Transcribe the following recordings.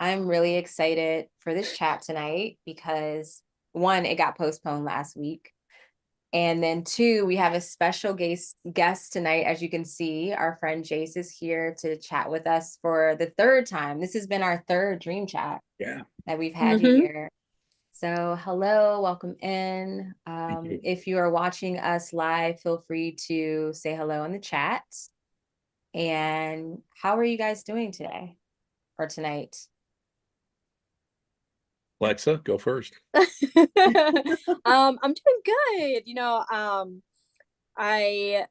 I'm really excited for this chat tonight because one, it got postponed last week. And then two, we have a special guest tonight. As you can see, our friend Jace is here to chat with us for the third time. This has been our third dream chat that we've had you here. So hello, welcome in. If you are watching us live, feel free to say hello in the chat. And how are you guys doing today or tonight? Alexa, go first. I'm doing good. I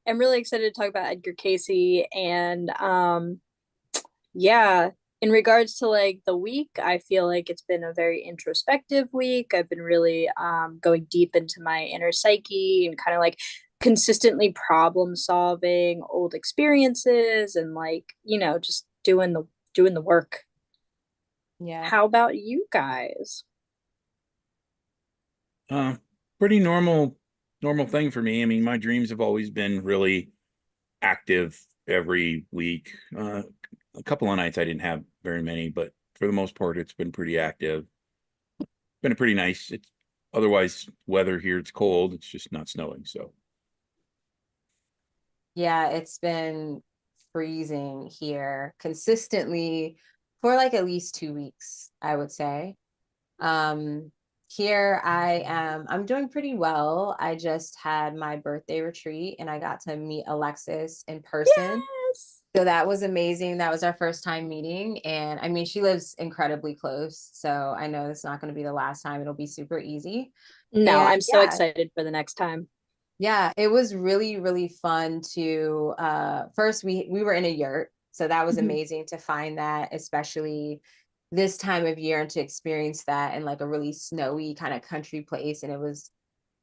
am really excited to talk about Edgar Cayce and yeah, in regards to like the week, I feel like it's been a very introspective week. I've been really going deep into my inner psyche and kind of like consistently problem solving old experiences and like, just doing the work. Yeah. How about you guys? Pretty normal thing for me. I mean, my dreams have always been really active every week. A couple of nights I didn't have very many, but for the most part, it's been pretty active. Been a pretty nice. It's otherwise weather here. It's cold. It's just not snowing. So Yeah, it's been freezing here consistently for like at least 2 weeks, I would say. Here I'm doing pretty well. I just had my birthday retreat and I got to meet Alexis in person. Yes. So that was amazing. That was our first time meeting. And I mean, she lives incredibly close. So I know it's not going to be the last time. It'll be super easy. No, And I'm so excited for the next time. yeah, it was really, really fun to first we were in a yurt. So that was amazing to find that, especially this time of year, and to experience that in like a really snowy kind of country place. And it was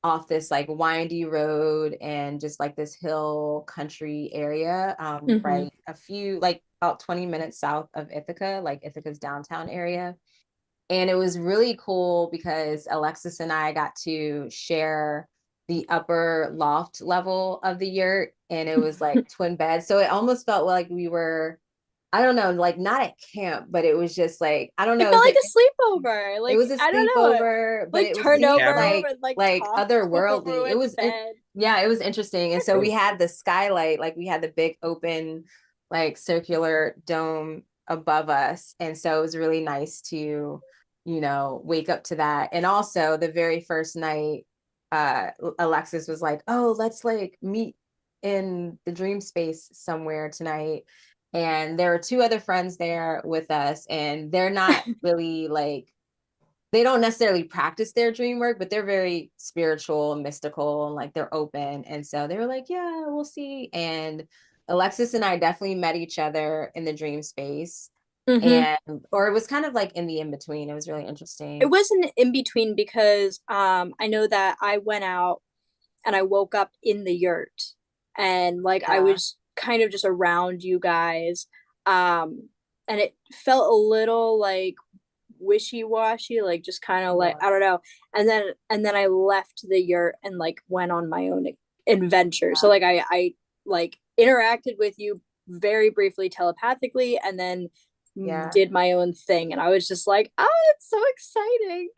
off this like windy road and just like this hill country area, right a few like about 20 minutes south of Ithaca, like Ithaca's downtown area. And it was really cool because Alexis and I got to share the upper loft level of the yurt, and it was like twin beds. So it almost felt like we were, I don't know, like not at camp, but it was just like, I don't It know felt if like a sleepover. it Like, was a I don't know. sleepover, but Like it was turned over cabin. and like talked before we otherworldly. went to bed. Yeah, it was interesting. And so we had the skylight, like we had the big open, like circular dome above us. And so it was really nice to, wake up to that. And also the very first night, Alexis was like, oh, let's like meet in the dream space somewhere tonight. And there were two other friends there with us, and they're not really like, they don't necessarily practice their dream work, but they're very spiritual and mystical and like they're open. And so they were like, yeah, we'll see. And Alexis and I definitely met each other in the dream space. And or it was kind of like in the in between. It was really It interesting. wasn't in between because I know that I went out and I woke up in the yurt and like I was kind of just around you guys. And it felt a little like wishy-washy, like just kind of like I don't know. And then I left the yurt and like went on my own adventure. So like I like interacted with you very briefly telepathically and then did my own thing, and I was just like, oh, it's so exciting.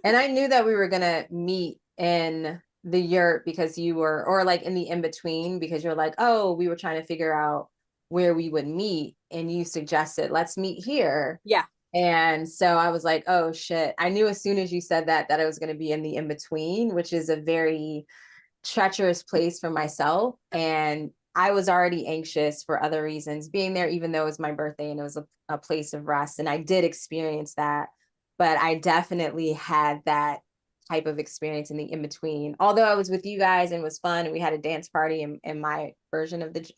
And I knew that we were gonna meet in the yurt because you were, or like in the in between, because you're like, oh, we were trying to figure out where we would meet, and you suggested let's meet here. Yeah. And so I was like, oh shit. I knew as soon as you said that I was going to be in the in between, which is a very treacherous place for myself. And I was already anxious for other reasons being there, even though it was my birthday and it was a place of rest. And I did experience that. But I definitely had that type of experience in the in between. Although I was with you guys and it was fun, and we had a dance party in my version of the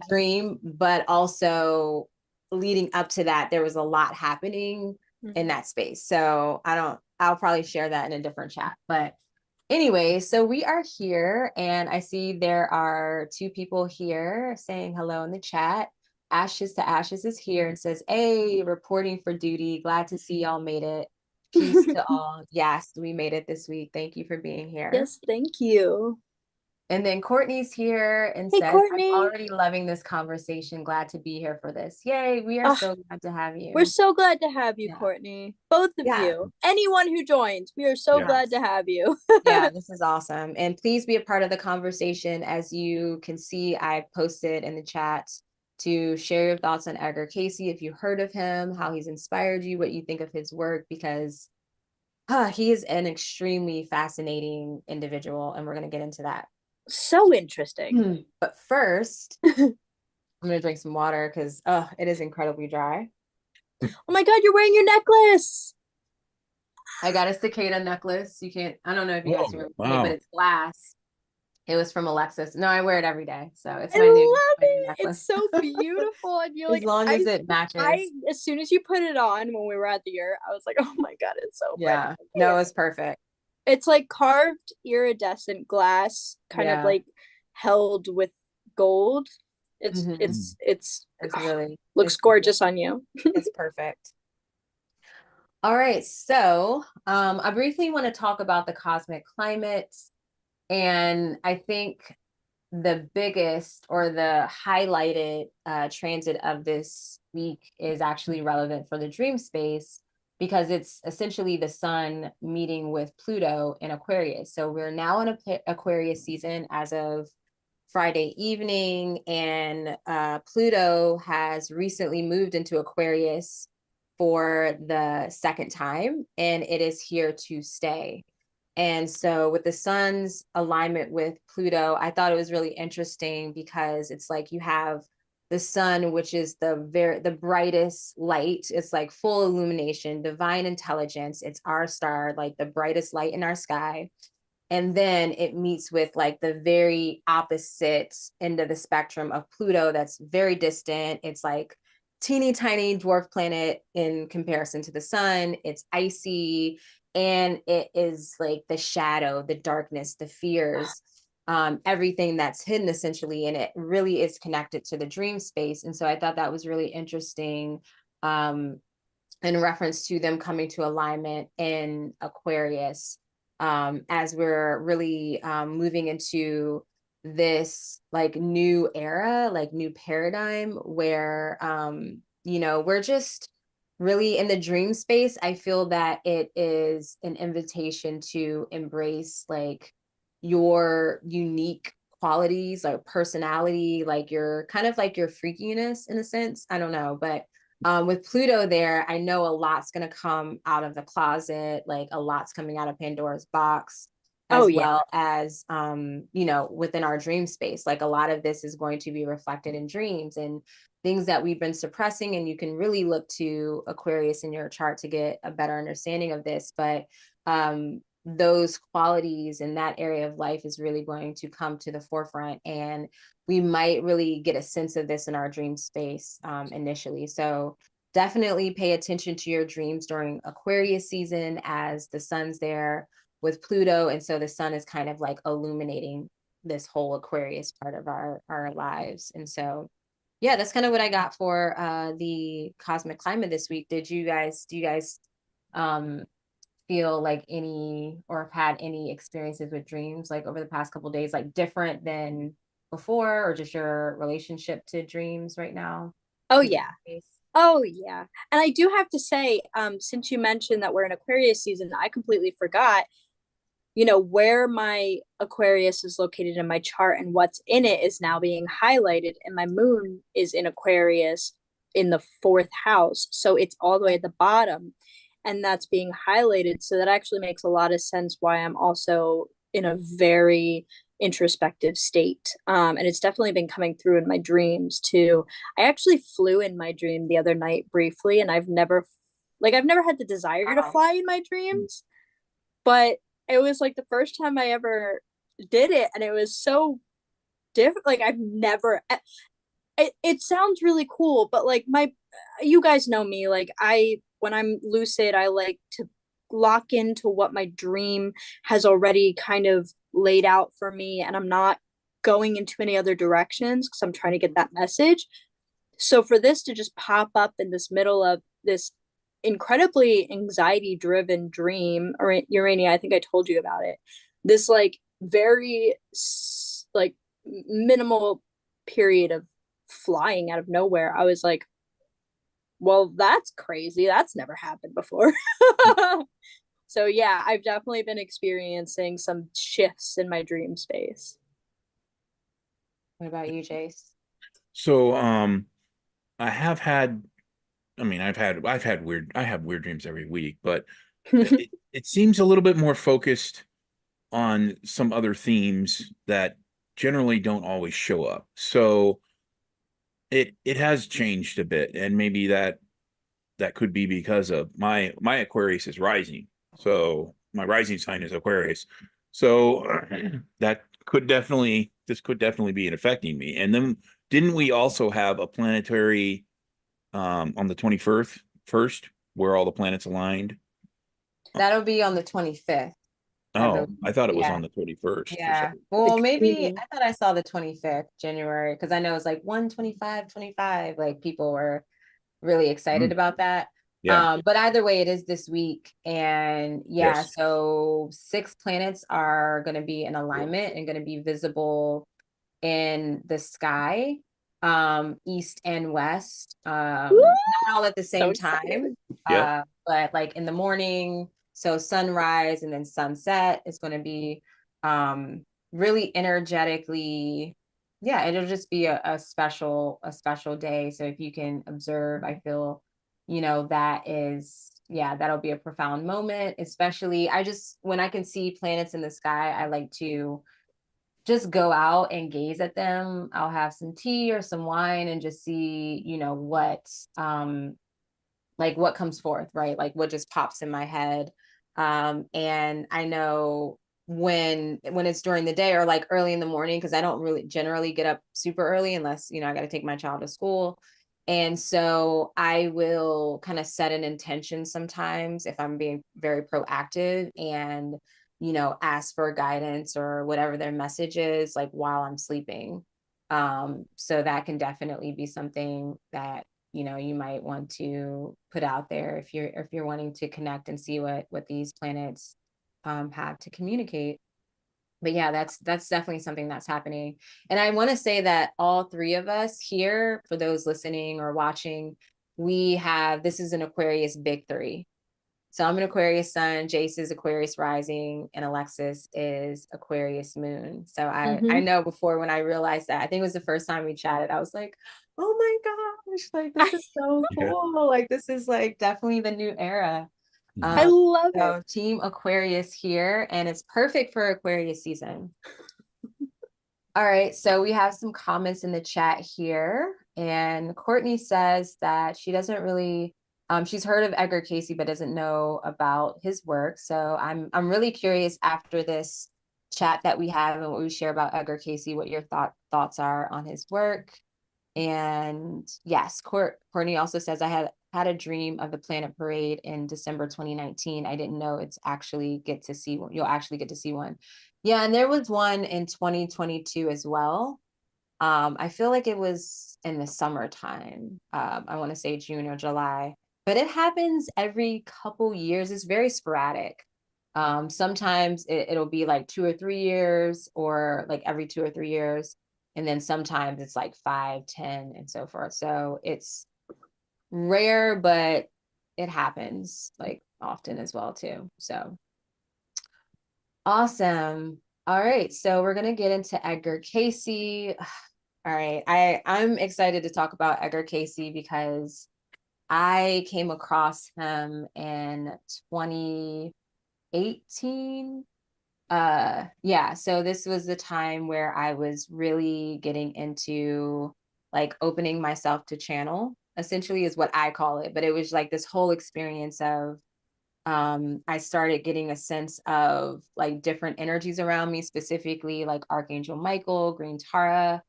dream, but also leading up to that, there was a lot happening in that space. So I'll probably share that in a different chat. But anyway, so we are here, and I see there are two people here saying hello in the chat. Ashes to Ashes is here and says, hey, reporting for duty. Glad to see y'all made it. Peace to all. Yes, we made it this week. Thank you for being here. Yes, thank you. And then Courtney's here and Hey, says, I'm Courtney. already loving this conversation. Glad to be here for this. Yay, we are Oh, so glad to have we're you. so glad to have you, Yeah. Courtney. Both of Yeah. you. Anyone who joins, we are so Yeah. glad to have you. Yeah, this is awesome. And please be a part of the conversation. As you can see, I posted in the chat to share your thoughts on Edgar Cayce, if you heard of him, how he's inspired you, what you think of his work, because he is an extremely fascinating individual, and we're going to get into that. So interesting. But first, I'm going to drink some water because it is incredibly dry. Oh my God, you're wearing your necklace. I got a cicada necklace. You can't, I don't know if you guys remember, but Wow. it's glass. It was from Alexis. No, I wear it every day. So it's I my new love it. necklace. It's so beautiful. And you're As like, long as it matches. as soon as you put it on when we were at the yurt, I was like, oh my God, it's so pretty. Yeah. No, it's perfect. It's like carved iridescent glass, kind of Yeah. like held with gold. It's Mhm. it's It's really looks it's gorgeous on you. it's perfect. All right. So I briefly want to talk about the cosmic climate. And I think the biggest or the highlighted transit of this week is actually relevant for the dream space because it's essentially the sun meeting with Pluto in Aquarius. So we're now in Aquarius season as of Friday evening, and Pluto has recently moved into Aquarius for the second time, and it is here to stay. And so with the sun's alignment with Pluto, I thought it was really interesting because it's like you have the sun, which is the brightest light. It's like full illumination, divine intelligence. It's our star, like the brightest light in our sky. And then it meets with like the very opposite end of the spectrum of Pluto that's very distant. It's like teeny tiny dwarf planet in comparison to the sun. It's icy, and it is like the shadow, the darkness, the fears, everything that's hidden essentially. And it really is connected to the dream space. And so I thought that was really interesting. In reference to them coming to alignment in Aquarius, as we're really moving into this like new era, like new paradigm where, we're just really in the dream space. I feel that it is an invitation to embrace like your unique qualities, like personality, like your kind of like your freakiness in a sense. I don't know, but with Pluto there, I know a lot's going to come out of the closet, like a lot's coming out of Pandora's box, Oh as yeah. well as, within our dream space. Like a lot of this is going to be reflected in dreams and things that we've been suppressing. And you can really look to Aquarius in your chart to get a better understanding of this. But those qualities in that area of life is really going to come to the forefront. And we might really get a sense of this in our dream space initially. So definitely pay attention to your dreams during Aquarius season as the sun's there with Pluto. And so the sun is kind of like illuminating this whole Aquarius part of our lives. And so, yeah, that's kind of what I got for the cosmic climate this week. Do you guys feel like any or have had any experiences with dreams like over the past couple of days, like different than before, or just your relationship to dreams right now? Oh yeah. Oh yeah. And I do have to say, since you mentioned that we're in Aquarius season, I completely forgot, where my Aquarius is located in my chart and what's in it is now being highlighted. And my moon is in Aquarius in the fourth house. So it's all the way at the bottom. And that's being highlighted. So that actually makes a lot of sense why I'm also in a very introspective state. And it's definitely been coming through in my dreams too. I actually flew in my dream the other night briefly, and I've never had the desire to fly in my dreams, but it was like the first time I ever did it, and it was so different. Like I've never. It sounds really cool, but like you guys know me. Like when I'm lucid, I like to lock into what my dream has already kind of laid out for me, and I'm not going into any other directions because I'm trying to get that message. So for this to just pop up in this middle of this incredibly anxiety driven dream, or Urania, I think I told you about it, this like very like minimal period of flying out of nowhere, I was like, well, that's crazy. That's never happened before. So yeah, I've definitely been experiencing some shifts in my dream space. What about you, Jace? So I have had, I mean, I have weird dreams every week, but it seems a little bit more focused on some other themes that generally don't always show up. So it has changed a bit, and maybe that could be because of my Aquarius is rising. So my rising sign is Aquarius. So that could definitely this could definitely be affecting me. And then didn't we also have a planetary on the 21st first where all the planets aligned? That'll be on the 25th, I Oh, believe. I thought it was Yeah. on the 21st for Yeah. some. Well, Like maybe dreamy. I thought I saw the 25th January because I know it's like 125, 25. Like people were really excited Mm, about that. yeah. But either way, it is this week. And yeah, Yes. so 6 planets are going to be in alignment and going to be visible in the sky, east and west, Woo! not all at the So same excited. time, Yep. but like in the morning. So sunrise and then sunset is going to be really energetically, yeah, it'll just be a special day. So if you can observe, I feel, that is, yeah, that'll be a profound moment. Especially, when I can see planets in the sky, I like to just go out and gaze at them. I'll have some tea or some wine and just see, like what comes forth, right? Like what just pops in my head. And I know when it's during the day or like early in the morning, because I don't really generally get up super early unless, I got to take my child to school. And so I will kind of set an intention sometimes if I'm being very proactive and, ask for guidance or whatever their message is, like while I'm sleeping. So that can definitely be something that you might want to put out there if you're wanting to connect and see what these planets have to communicate. But yeah, that's definitely something that's happening. And I want to say that all three of us here, for those listening or watching, this is an Aquarius big three. So I'm an Aquarius sun, Jace is Aquarius rising, and Alexis is Aquarius moon. So I Mm-hmm. know before when I realized that, I think it was the first time we chatted, I was like, oh my gosh, like this is so Yeah. cool. Like this is like definitely the new era. I Mhm. love it. So Team Aquarius here, and it's perfect for Aquarius season. All right, so we have some comments in the chat here, and Courtney says that she doesn't really, she's heard of Edgar Cayce but doesn't know about his work. So I'm really curious after this chat that we have and what we share about Edgar Cayce, what your thoughts are on his work. And yes, Courtney also says I had a dream of the Planet Parade in December 2019. I didn't know it's actually get to see one. You'll actually get to see one. Yeah, and there was one in 2022 as well. I feel like it was in the summertime. I want to say June or July, but it happens every couple years. It's very sporadic. Sometimes it'll be like 2 or 3 years, or like every 2 or 3 years, and then sometimes it's like 5, 10, and so forth. So it's rare, but it happens like often as well too. So awesome. All right, so we're gonna get into Edgar Cayce. All right, I'm excited to talk about Edgar Cayce because I came across him in 2018. Yeah, so this was the time where I was really getting into like opening myself to channel, essentially is what I call it. But it was like this whole experience of I started getting a sense of like different energies around me, specifically like Archangel Michael, Green Tara.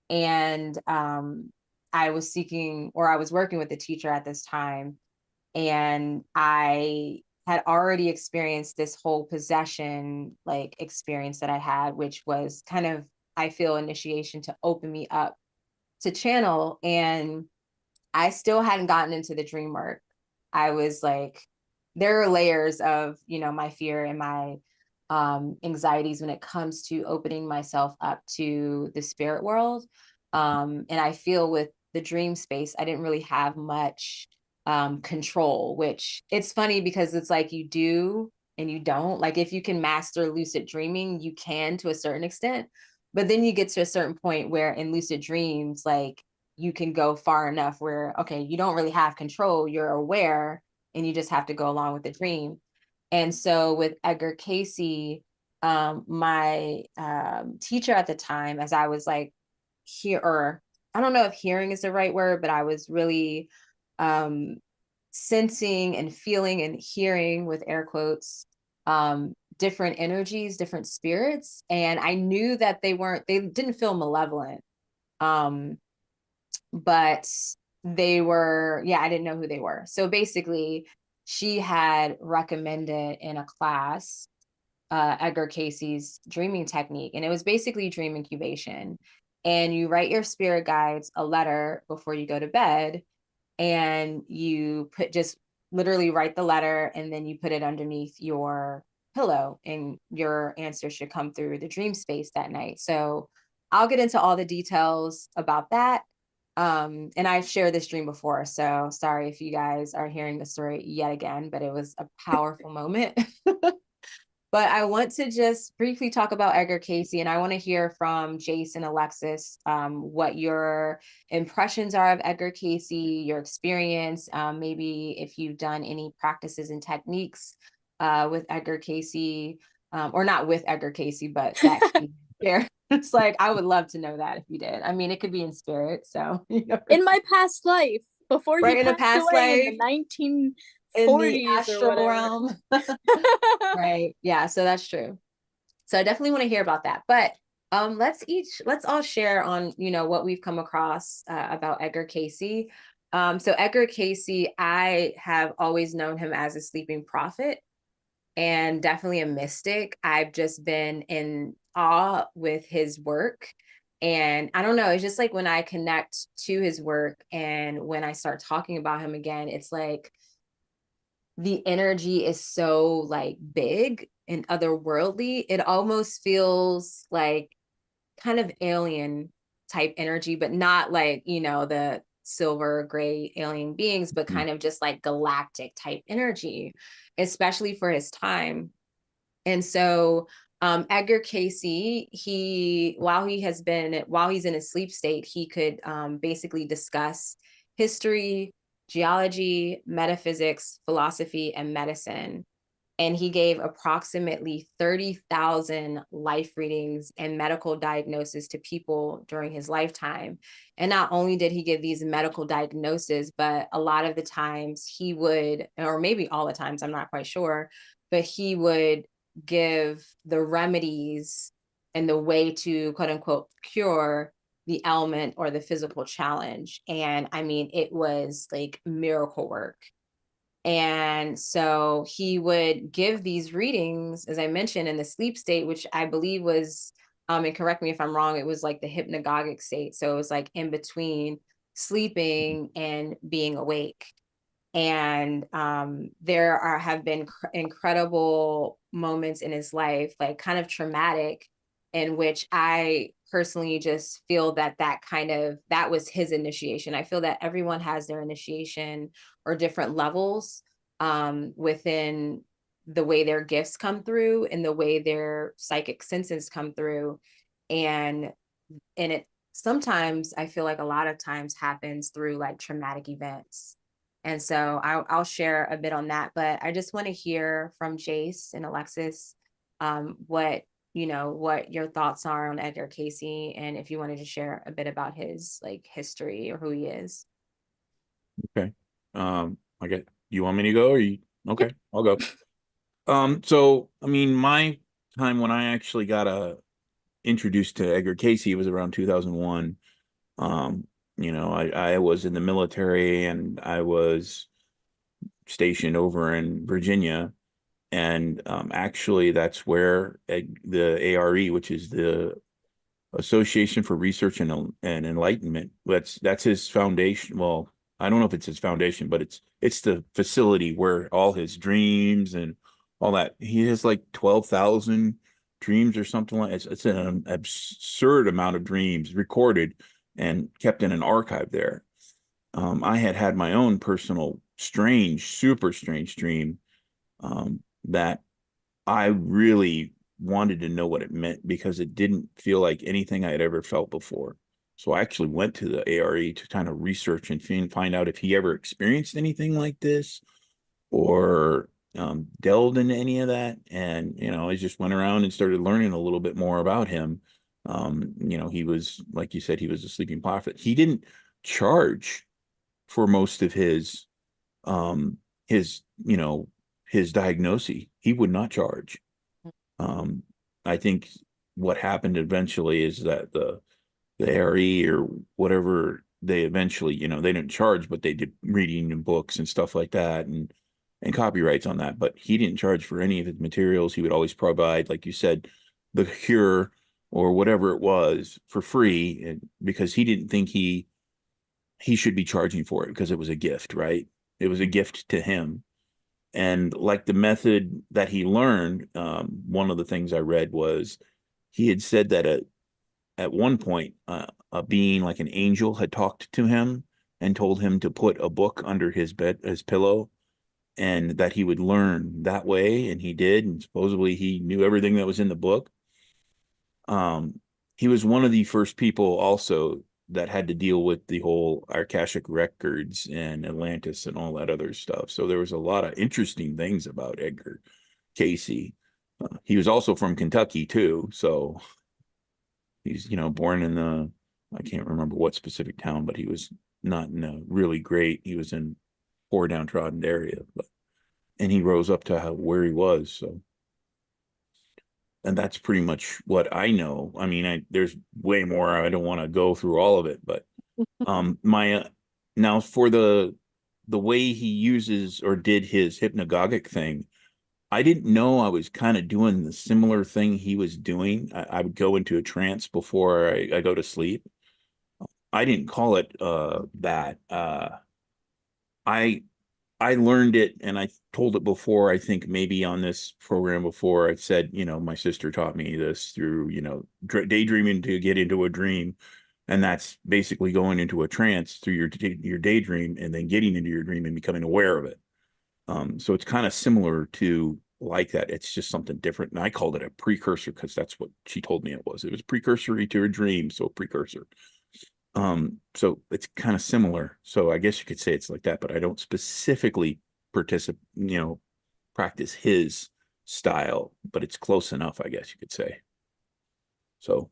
And I was seeking, or I was working with a teacher at this time, and I had already experienced this whole possession like experience that I had, which was kind of, I feel, initiation to open me up to channel. And I still hadn't gotten into the dream work. I was like, there are layers of, my fear and my anxieties when it comes to opening myself up to the spirit world. And I feel with the dream space, I didn't really have much control, which it's funny because it's like you do and you don't. Like if you can master lucid dreaming, you can to a certain extent. But then you get to a certain point where in lucid dreams, like you can go far enough where, okay, you don't really have control, you're aware, and you just have to go along with the dream. And so with Edgar Cayce, my teacher at the time, as I was like here, or I don't know if hearing is the right word, but I was really um, sensing and feeling and hearing with air quotes different energies, different spirits. And I knew that they didn't feel malevolent. Um, but they were, yeah, I didn't know who they were. So basically, she had recommended in a class Edgar Cayce's dreaming technique, and it was basically dream incubation. And you write your spirit guides a letter before you go to bed, and you put just literally write the letter, and then you put it underneath your pillow, and your answer should come through the dream space that night. So I'll get into all the details about that. And I've shared this dream before, so sorry if you guys are hearing the story yet again, but it was a powerful moment. But I want to just briefly talk about Edgar Cayce, and I want to hear from Jace and Alexis what your impressions are of Edgar Cayce, your experience, maybe if you've done any practices and techniques with Edgar Cayce, or not with Edgar Cayce, but that he shared. It's like, I would love to know that if you did. I mean, it could be in spirit, so. In my past life, before right, he in the passed past away life, in the 1940s in the or astral whatever. realm. Right. Yeah, so that's true. So I definitely want to hear about that. But let's all share on, what we've come across about Edgar Cayce. So Edgar Cayce, I have always known him as a sleeping prophet and definitely a mystic. I've just been in awe with his work. And I don't know, it's just like when I connect to his work and when I start talking about him again, it's like the energy is so like big and otherworldly. It almost feels like kind of alien type energy, but not like, the silver gray alien beings, but kind of just like galactic type energy, especially for his time. And so Edgar Cayce, while he's in a sleep state, he could basically discuss history, geology, metaphysics, philosophy, and medicine. And he gave approximately 30,000 life readings and medical diagnoses to people during his lifetime. And not only did he give these medical diagnoses, but a lot of the times he would, or maybe all the times, I'm not quite sure, but he would give the remedies and the way to quote unquote cure the ailment or the physical challenge. And I mean, it was like miracle work. And so he would give these readings, as I mentioned, in the sleep state, which I believe was, and correct me if I'm wrong, it was like the hypnagogic state. So it was like in between sleeping and being awake. And have been incredible moments in his life, like kind of traumatic, in which I personally just feel that was his initiation. I feel that everyone has their initiation or different levels within the way their gifts come through and the way their psychic senses come through. And it sometimes, I feel like a lot of times happens through like traumatic events. And so I'll share a bit on that, but I just want to hear from Jace and Alexis what your thoughts are on Edgar Cayce, and if you wanted to share a bit about his like history or who he is. Okay. I get, you want me to go or you? Okay, I'll go. So I mean, my time when I actually got introduced to Edgar Cayce was around 2001. I was in the military and I was stationed over in Virginia. And actually, that's where the ARE, which is the Association for Research and Enlightenment, that's his foundation. Well, I don't know if it's his foundation, but it's the facility where all his dreams and all that. He has like 12,000 dreams or something like it's an absurd amount of dreams recorded and kept in an archive there. I had my own personal strange, super strange dream that I really wanted to know what it meant because it didn't feel like anything I had ever felt before. So I actually went to the ARE to kind of research and find out if he ever experienced anything like this or delved into any of that. And, I just went around and started learning a little bit more about him. He was, like you said, he was a sleeping prophet. He didn't charge for most of um, his, his diagnosis. He would not charge. Um, I think what happened eventually is that the ARE or whatever they eventually, they didn't charge, but they did reading and books and stuff like that and copyrights on that. But he didn't charge for any of his materials. He would always provide, like you said, the cure or whatever it was for free, and because he didn't think he should be charging for it because it was a gift, right? It was a gift to him. And like the method that he learned, one of the things I read was he had said that at one point, a being like an angel had talked to him and told him to put a book under his bed, his pillow, and that he would learn that way. And he did. And supposedly he knew everything that was in the book. Um, he was one of the first people also that had to deal with the whole Akashic records and Atlantis and all that other stuff. So there was a lot of interesting things about Edgar Cayce. He was also from Kentucky too, so he's born in the I can't remember what specific town, but he was not in a really great. He was in poor downtrodden area, but and he rose up to where he was. So and that's pretty much what I know. I mean, there's way more. I don't want to go through all of it, but my now for the way he uses or did his hypnagogic thing, I didn't know I was kind of doing the similar thing he was doing. I would go into a trance before I go to sleep. I didn't call it that. I I learned it and I told it before, I think maybe on this program before. I said, my sister taught me this through, daydreaming to get into a dream. And that's basically going into a trance through your daydream and then getting into your dream and becoming aware of it. So it's kind of similar to like that. It's just something different. And I called it a precursor because that's what she told me it was. It was precursory to a dream, so precursor. So it's kind of similar. So I guess you could say it's like that, but I don't specifically participate, practice his style, but it's close enough, I guess you could say. So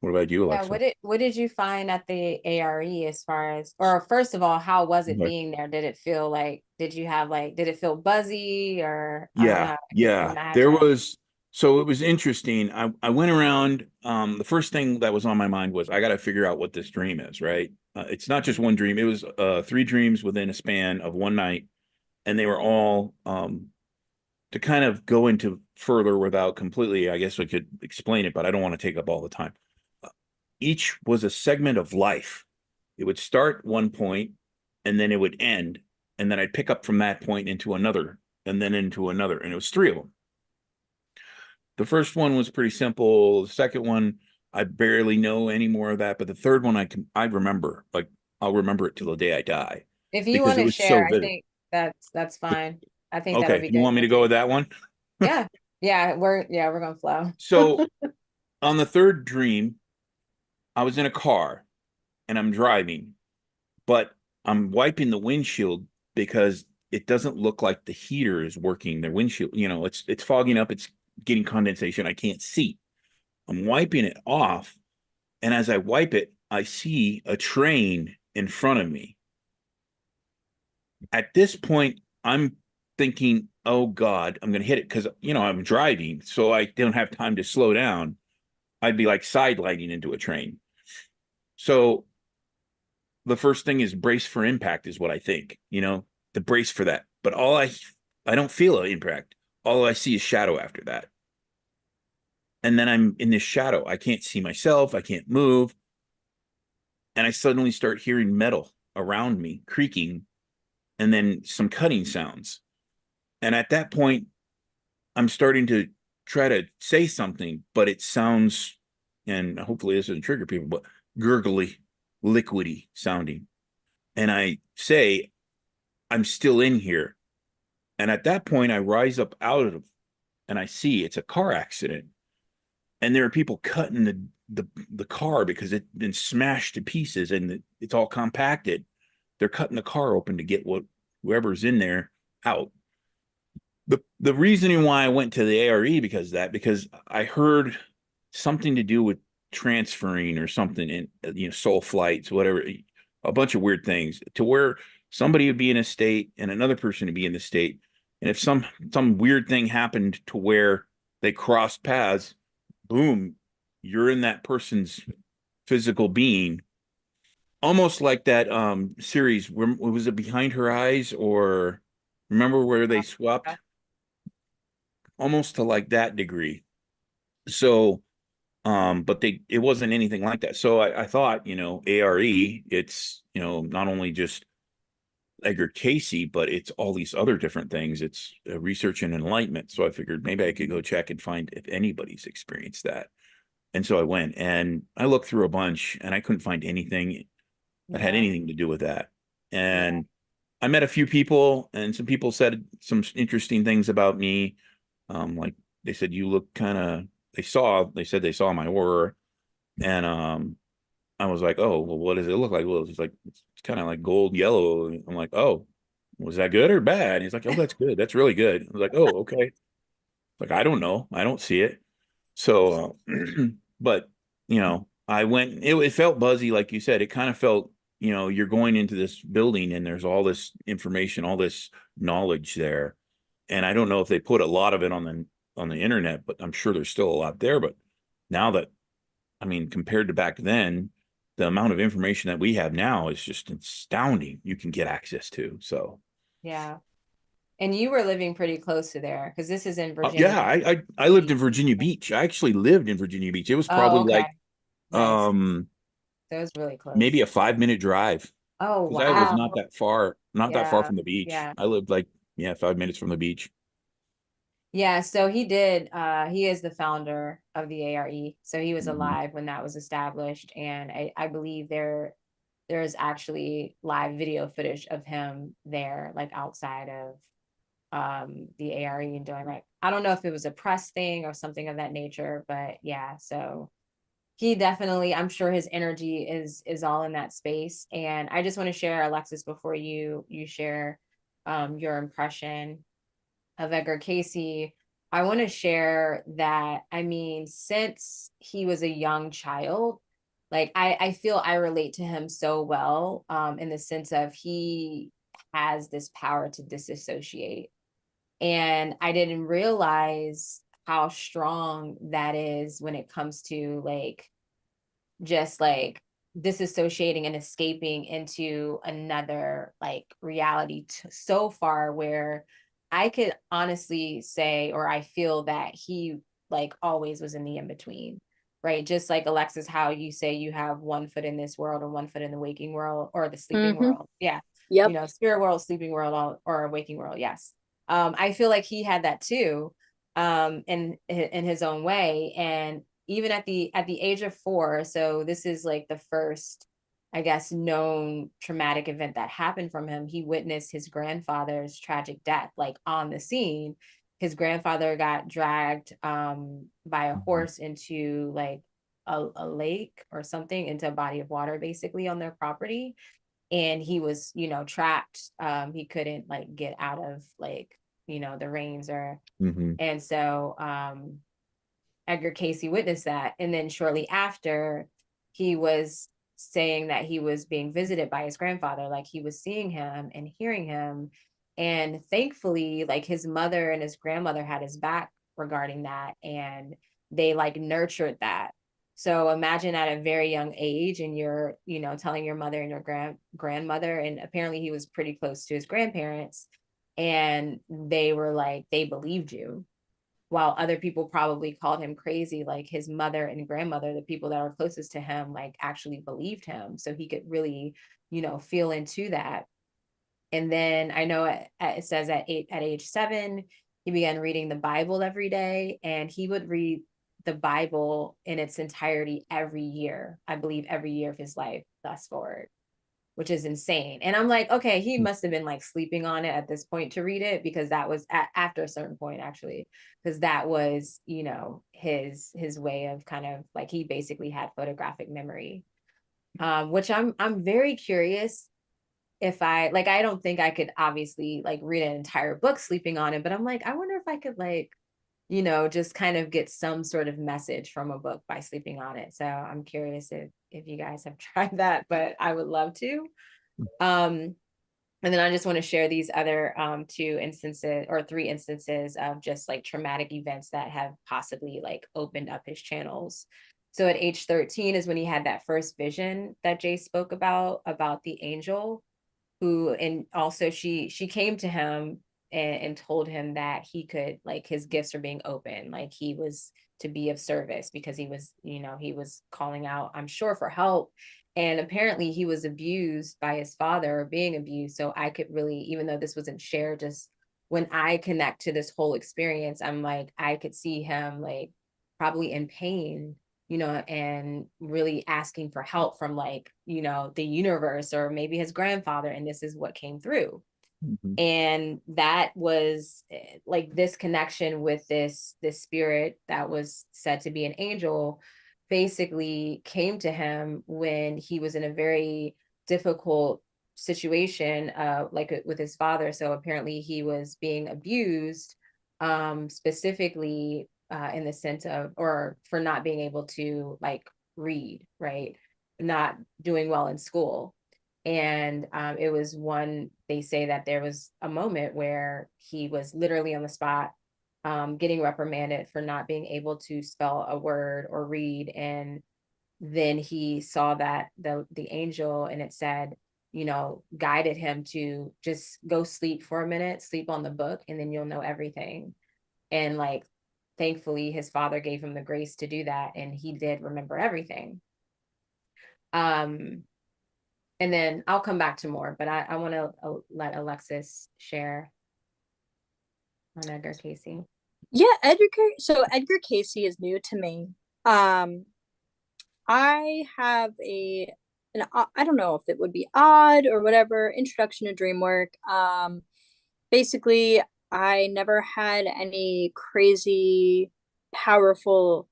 what about you, Yeah, Alexa? what did you find at the ARE as far as, or first of all, how was it Like, being there? Did it feel like, did you have like, did it feel buzzy or I don't know yeah, how to yeah. There imagine? was so it was interesting. I went around. The first thing that was on my mind was I got to figure out what this dream is, right? It's not just one dream. It was three dreams within a span of one night, and they were all to kind of go into further without completely, I guess we could explain it, but I don't want to take up all the time. Each was a segment of life. It would start one point and then it would end. And then I'd pick up from that point into another and then into another. And it was three of them. The first one was pretty simple. The second one, I barely know any more of that. But the third one, I remember, like, I'll remember it till the day I die If you because want it to was so share, I vivid. think that's fine. I think that'll Okay. be You good. want me to go with that one? Yeah. Yeah, we're gonna flow. So on the third dream, I was in a car and I'm driving, but I'm wiping the windshield because it doesn't look like the heater is working. The windshield, it's fogging up, it's getting condensation. I can't see. I'm wiping it off, and as I wipe it, I see a train in front of me. At this point, I'm thinking, "Oh God, I'm going to hit it," because I'm driving, so I don't have time to slow down. I'd be like sidelighting into a train. So the first thing is brace for impact is what I think, the brace for that. But I don't feel an impact. All I see is shadow after that. And then I'm in this shadow. I can't see myself. I can't move. And I suddenly start hearing metal around me creaking and then some cutting sounds. And at that point, I'm starting to try to say something, but it sounds, and hopefully this doesn't trigger people, but gurgly, liquidy sounding. And I say, I'm still in here. And at that point, I rise up out of, and I see it's a car accident. And there are people cutting the car because it's been smashed to pieces and it's all compacted. They're cutting the car open to get whoever's in there out. The reasoning why I went to the ARE because I heard something to do with transferring or something in, soul flights, whatever, a bunch of weird things to where somebody would be in a state and another person would be in the state. And if some weird thing happened to where they crossed paths, boom, you're in that person's physical being. Almost like that series, where was it Behind Her Eyes, or remember where they swapped? Almost to like that degree. So but it wasn't anything like that. So I thought, ARE, it's, not only just Edgar Cayce, but it's all these other different things. It's research and enlightenment. So I figured maybe I could go check and find if anybody's experienced that. And so I went and I looked through a bunch and I couldn't find anything that had anything to do with that. And I met a few people, and some people said some interesting things about me. Like they said, you look kind of, they said they saw my aura. And I was like, oh, well, what does it look like? Well, it's like, it's kind of like gold yellow. I'm like, oh, was that good or bad? And he's like, oh, that's good. That's really good. I was like, oh, okay. Like, I don't know. I don't see it. So, but, I went, it felt buzzy, like you said. It kind of felt, you're going into this building and there's all this information, all this knowledge there. And I don't know if they put a lot of it on the internet, but I'm sure there's still a lot there. But now that, I mean, compared to back then, the amount of information that we have now is just astounding. You can get access to. So, Yeah. And you were living pretty close to there because this is in Virginia. yeah, I lived in Virginia Beach. I actually lived in Virginia Beach. It was probably Okay. like Nice. That was really close. maybe a 5-minute drive, Oh, because I was wow. not that far Yeah. from the beach. Yeah. I lived like, 5 minutes from the beach. Yeah. So he is the founder of the ARE. So he was Mhm. alive when that was established. And I believe there is actually live video footage of him there, like outside of the ARE and doing like, I don't know if it was a press thing or something of that nature, but yeah, so he definitely, I'm sure his energy is all in that space. And I just want to share, Alexis, before you share your impression of Edgar Cayce, I want to share that, I mean, since he was a young child, like I feel I relate to him so well, in the sense of he has this power to disassociate. And I didn't realize how strong that is when it comes to like just like disassociating and escaping into another like reality so far where I could honestly say, or I feel that he like always was in the in between, right? Just like Alexis, how you say you have one foot in this world and one foot in the waking world or the sleeping world. Yeah. Yep. Spirit world, sleeping world, or waking world. Yes. I feel like he had that too, in his own way. And even at the age of 4, so this is like the first, I guess, known traumatic event that happened from him. He witnessed his grandfather's tragic death, like on the scene. His grandfather got dragged by a horse into like a lake or something, into a body of water, basically on their property. And he was, trapped. He couldn't like get out of like, the reins or, Mhm. and so Edgar Cayce witnessed that. And then shortly after, he was saying that he was being visited by his grandfather, like he was seeing him and hearing him. And thankfully, like his mother and his grandmother had his back regarding that. And they like nurtured that. So imagine at a very young age, and you're, telling your mother and your grandmother, and apparently he was pretty close to his grandparents. And they were like, they believed you, while other people probably called him crazy. Like his mother and grandmother, the people that are closest to him, like actually believed him. So he could really, feel into that. And then I know it says at age 7, he began reading the Bible every day, and he would read the Bible in its entirety every year. I believe every year of his life thus forward, which is insane. And I'm like, okay, he must have been like sleeping on it at this point to read it, because that was after a certain point, actually, because that was, you know, his way of kind of like, he basically had photographic memory, which I'm very curious if I like, I don't think I could obviously like read an entire book sleeping on it, but I'm like, I wonder if I could like, you know, just kind of get some sort of message from a book by sleeping on it. So I'm curious if you guys have tried that, but I would love to. And then I just want to share these other two instances or three instances of just like traumatic events that have possibly like opened up his channels. So at age 13 is when he had that first vision that Jay spoke about the angel who, and also she came to him and told him that he could, like, his gifts are being open, like he was to be of service, because he was, you know, he was calling out, I'm sure, for help. And apparently he was abused by his father, or being abused. So I could really, even though this wasn't shared, just when I connect to this whole experience, I'm like, I could see him like probably in pain, you know, and really asking for help from, like, you know, the universe or maybe his grandfather. And this is what came through. Mm-hmm. And that was like this connection with this spirit that was said to be an angel basically came to him when he was in a very difficult situation, like with his father. So apparently he was being abused, specifically in the sense of, or for not being able to like read, right? Not doing well in school. And it was one, they say that there was a moment where he was literally on the spot, getting reprimanded for not being able to spell a word or read. And then he saw that the angel, and it said, you know, guided him to just go sleep for a minute, sleep on the book, and then you'll know everything. And like, thankfully, his father gave him the grace to do that, and he did remember everything. And then I'll come back to more, but I want to let Alexis share on Edgar Cayce. Yeah, so Edgar Cayce is new to me. I have I don't know if it would be odd or whatever, introduction to dream work. Basically, I never had any crazy powerful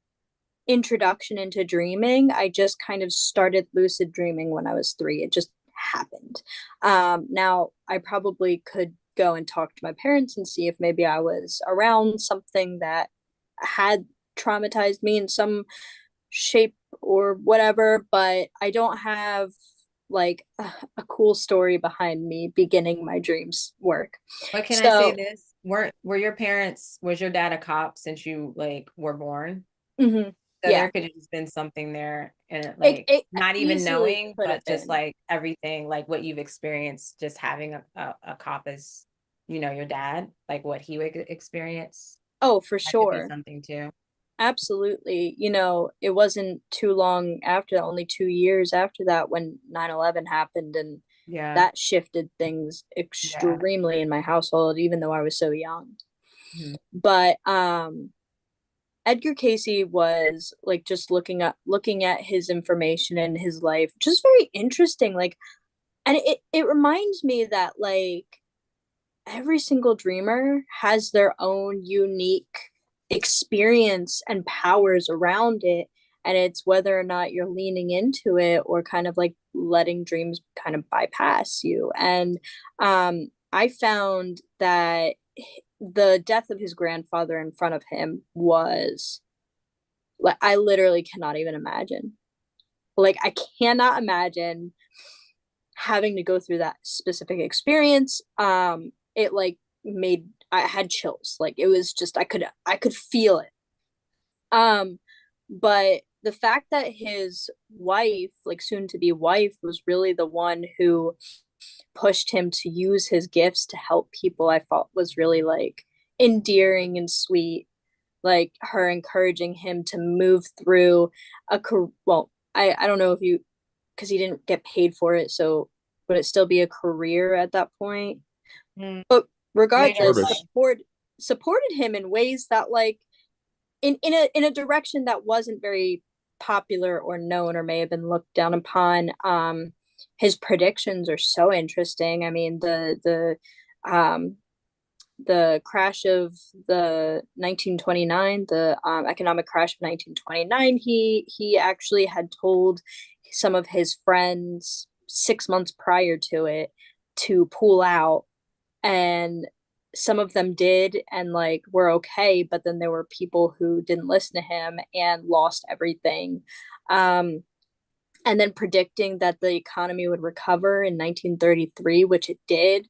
introduction into dreaming. I just kind of started lucid dreaming when I was 3. It just happened. Now I probably could go and talk to my parents and see if maybe I was around something that had traumatized me in some shape or whatever, but I don't have like a cool story behind me beginning my dreams work. But can I say this? Were your parents, was your dad a cop since you like were born? Mm-hmm. So Yeah, there could have just been something there, and like it not even knowing, but just been. like everything, like what you've experienced, just having a cop as, you know, your dad, like what he would experience. Oh, for That could be sure. something too. Absolutely. You know, it wasn't too long after that, only 2 years after that, when 9/11 happened, and Yeah. that shifted things Yeah. extremely in my household, even though I was so young. Mm-hmm. But Edgar Cayce was like, just looking at his information and his life, just very interesting. Like, and it reminds me that like every single dreamer has their own unique experience and powers around it, and it's whether or not you're leaning into it or kind of like letting dreams kind of bypass you. And I found that the death of his grandfather in front of him was like, I literally cannot even imagine. Like, I cannot imagine having to go through that specific experience. It like made, I had chills. Like, it was just, I could feel it. But the fact that his wife, like soon to be wife, was really the one who pushed him to use his gifts to help people, I thought was really like endearing and sweet. Like, her encouraging him to move through well, I don't know if you, because he didn't get paid for it, so would it still be a career at that point? Mm. But Later in regardless, life. supported him in ways that like in a direction that wasn't very popular or known or may have been looked down upon. His predictions are so interesting. I mean, the crash of the 1929, the economic crash of 1929, he actually had told some of his friends 6 months prior to it to pull out, and some of them did and like were okay, but then there were people who didn't listen to him and lost everything. And then predicting that the economy would recover in 1933, which it did.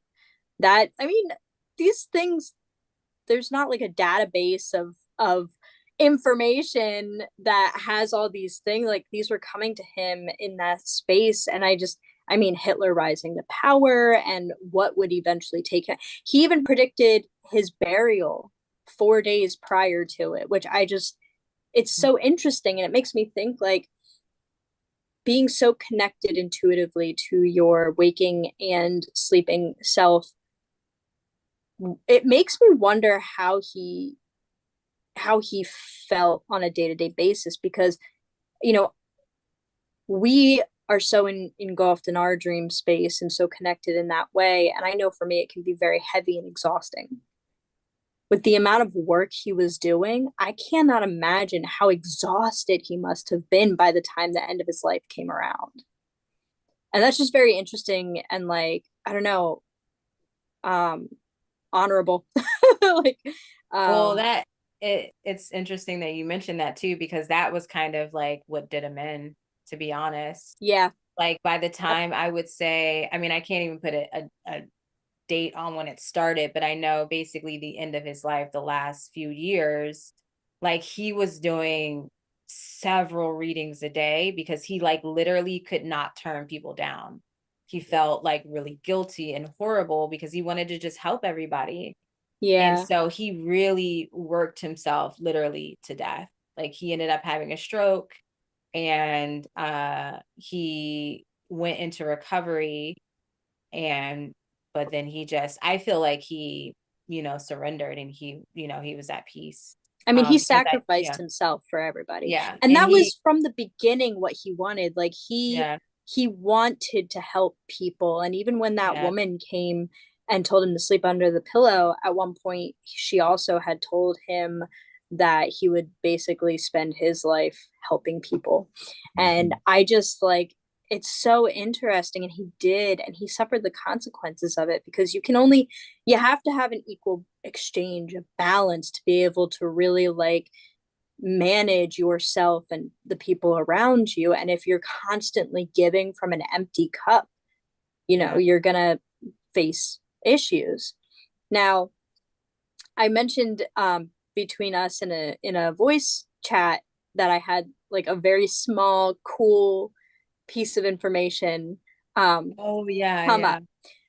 That, I mean, these things, there's not like a database of information that has all these things. Like these were coming to him in that space, and I mean, Hitler rising to power and what would eventually take him. He even predicted his burial 4 days prior to it, which it's so interesting. And it makes me think like being so connected intuitively to your waking and sleeping self, it makes me wonder how he felt on a day-to-day basis, because you know we are so engulfed in our dream space and so connected in that way. And I know for me, it can be very heavy and exhausting. With the amount of work he was doing, I cannot imagine how exhausted he must have been by the time the end of his life came around. And that's just very interesting and like, I don't know, honorable. Like, Well, it's interesting that you mentioned that too, because that was kind of like what did him in, to be honest. Yeah. Like by the time I would say, I mean, I can't even put a date on when it started, but I know basically the end of his life, the last few years, like he was doing several readings a day because he like literally could not turn people down. He felt like really guilty and horrible because he wanted to just help everybody. And Yeah. so he really worked himself literally to death. Like he ended up having a stroke, and he went into recovery, and but then I feel like he, surrendered, and he was at peace. I mean, he Because sacrificed himself for everybody. yeah. And And that was from the beginning what he wanted. Like yeah, he wanted to help people. And even when that yeah, woman came and told him to sleep under the pillow, at one point she also had told him that he would basically spend his life helping people. And I just like, it's so interesting, and he did, and he suffered the consequences of it, because you have to have an equal exchange, a balance, to be able to really like manage yourself and the people around you. And if you're constantly giving from an empty cup, yeah. you're gonna face issues. Now, I mentioned between us in a voice chat that I had like a very small, cool piece of information Oh yeah, come up.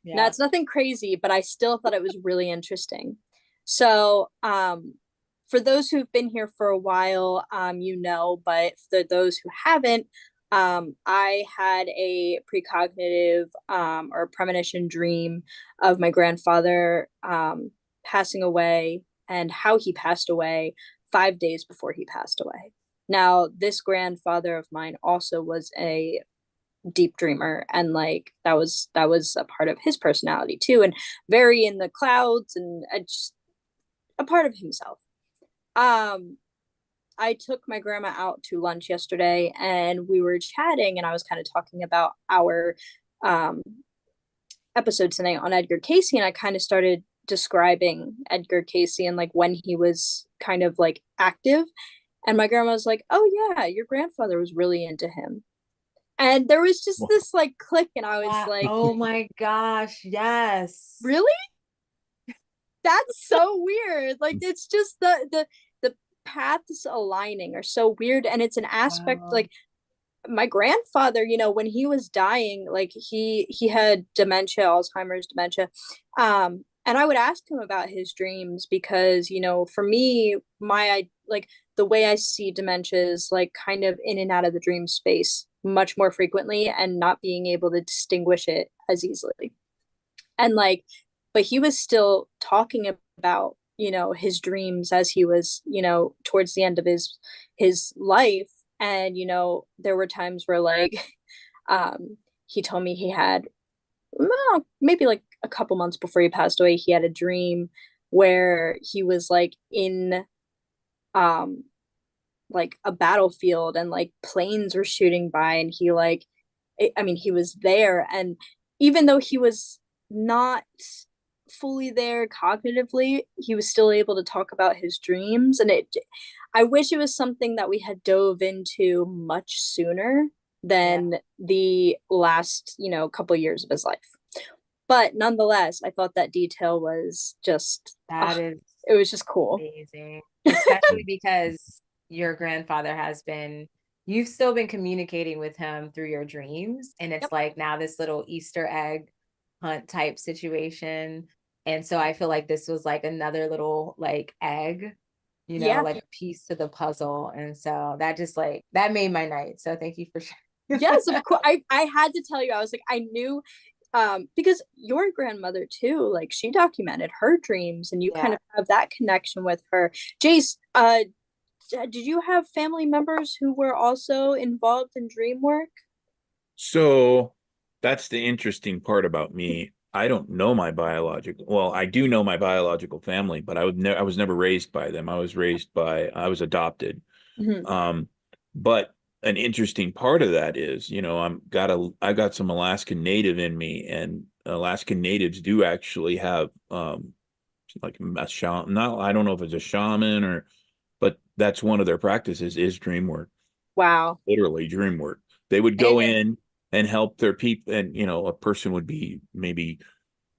yeah, Now, yeah. it's nothing crazy, but I still thought it was really interesting. So, for those who've been here for a while, but for those who haven't, I had a precognitive or premonition dream of my grandfather passing away, and how he passed away 5 days before he passed away. Now, this grandfather of mine also was a deep dreamer, and like that was a part of his personality too, and very in the clouds, and just a part of himself. um I took my grandma out to lunch yesterday, and we were chatting, and I was kind of talking about our um episode tonight on Edgar Cayce, and I kind of started describing Edgar Cayce and like when he was kind of like active, and my grandma was like, "Oh yeah, your grandfather was really into him." And there was just this like click, and I was Wow. like, Oh my gosh, yes. really? That's so weird. Like it's just the paths aligning are so weird. And it's an aspect Wow. like my grandfather, when he was dying, like he had dementia, Alzheimer's dementia. And I would ask him about his dreams, because, for me, like the way I see dementia is like kind of in and out of the dream space much more frequently, and not being able to distinguish it as easily. And like, but he was still talking about his dreams as he was, towards the end of his life. And there were times where like he told me he had, well, maybe like a couple months before he passed away, he had a dream where he was like in um like a battlefield, and like planes were shooting by, and he like, I mean, he was there, and even though he was not fully there cognitively, he was still able to talk about his dreams. And I wish it was something that we had dove into much sooner than the last, couple of years of his life. But nonetheless, I thought that detail was just, it was just cool. Amazing. Especially because your grandfather you've still been communicating with him through your dreams. And it's like now this little Easter egg hunt type situation. And so I feel like this was like another little like egg, like a piece to the puzzle. And so that just like, that made my night. So thank you for sharing. Yes, of course. I had to tell you, I was like, I knew, because your grandmother too, like she documented her dreams, and you kind of have that connection with her. Jace, did you have family members who were also involved in dream work? So that's the interesting part about me. I don't know my well, I do know my biological family, but I was never raised by them. I was adopted. Mm-hmm. But an interesting part of that is, I got some Alaskan Native in me, and Alaskan Natives do actually have like a shaman. Not, I don't know if it's a shaman but that's one of their practices is dream work. Wow. Literally dream work. They would go in and help their people, and a person would be, maybe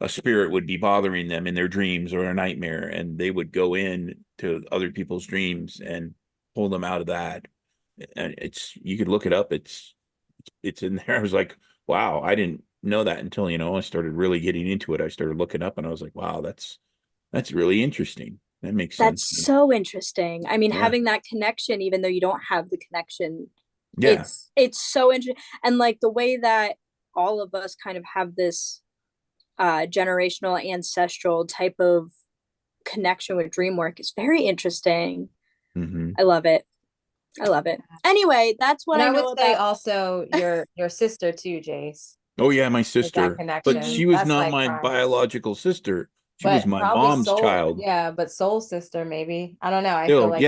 a spirit would be bothering them in their dreams or a nightmare, and they would go in to other people's dreams and pull them out of that. And you could look it up. It's in there. I was like, wow, I didn't know that until, I started really getting into it. I started looking up, and I was like, wow, that's really interesting. That makes sense. That's so interesting. I mean, having that connection, even though you don't have the connection, it's so interesting. And like the way that all of us kind of have this generational ancestral type of connection with dream work is very interesting. Mm-hmm. I love it. Anyway, that's what I would say. Also, your sister too, Jace. Oh yeah, my sister. But she was not like my biological sister. She was my mom's child. Yeah, but soul sister, maybe. I don't know. I feel like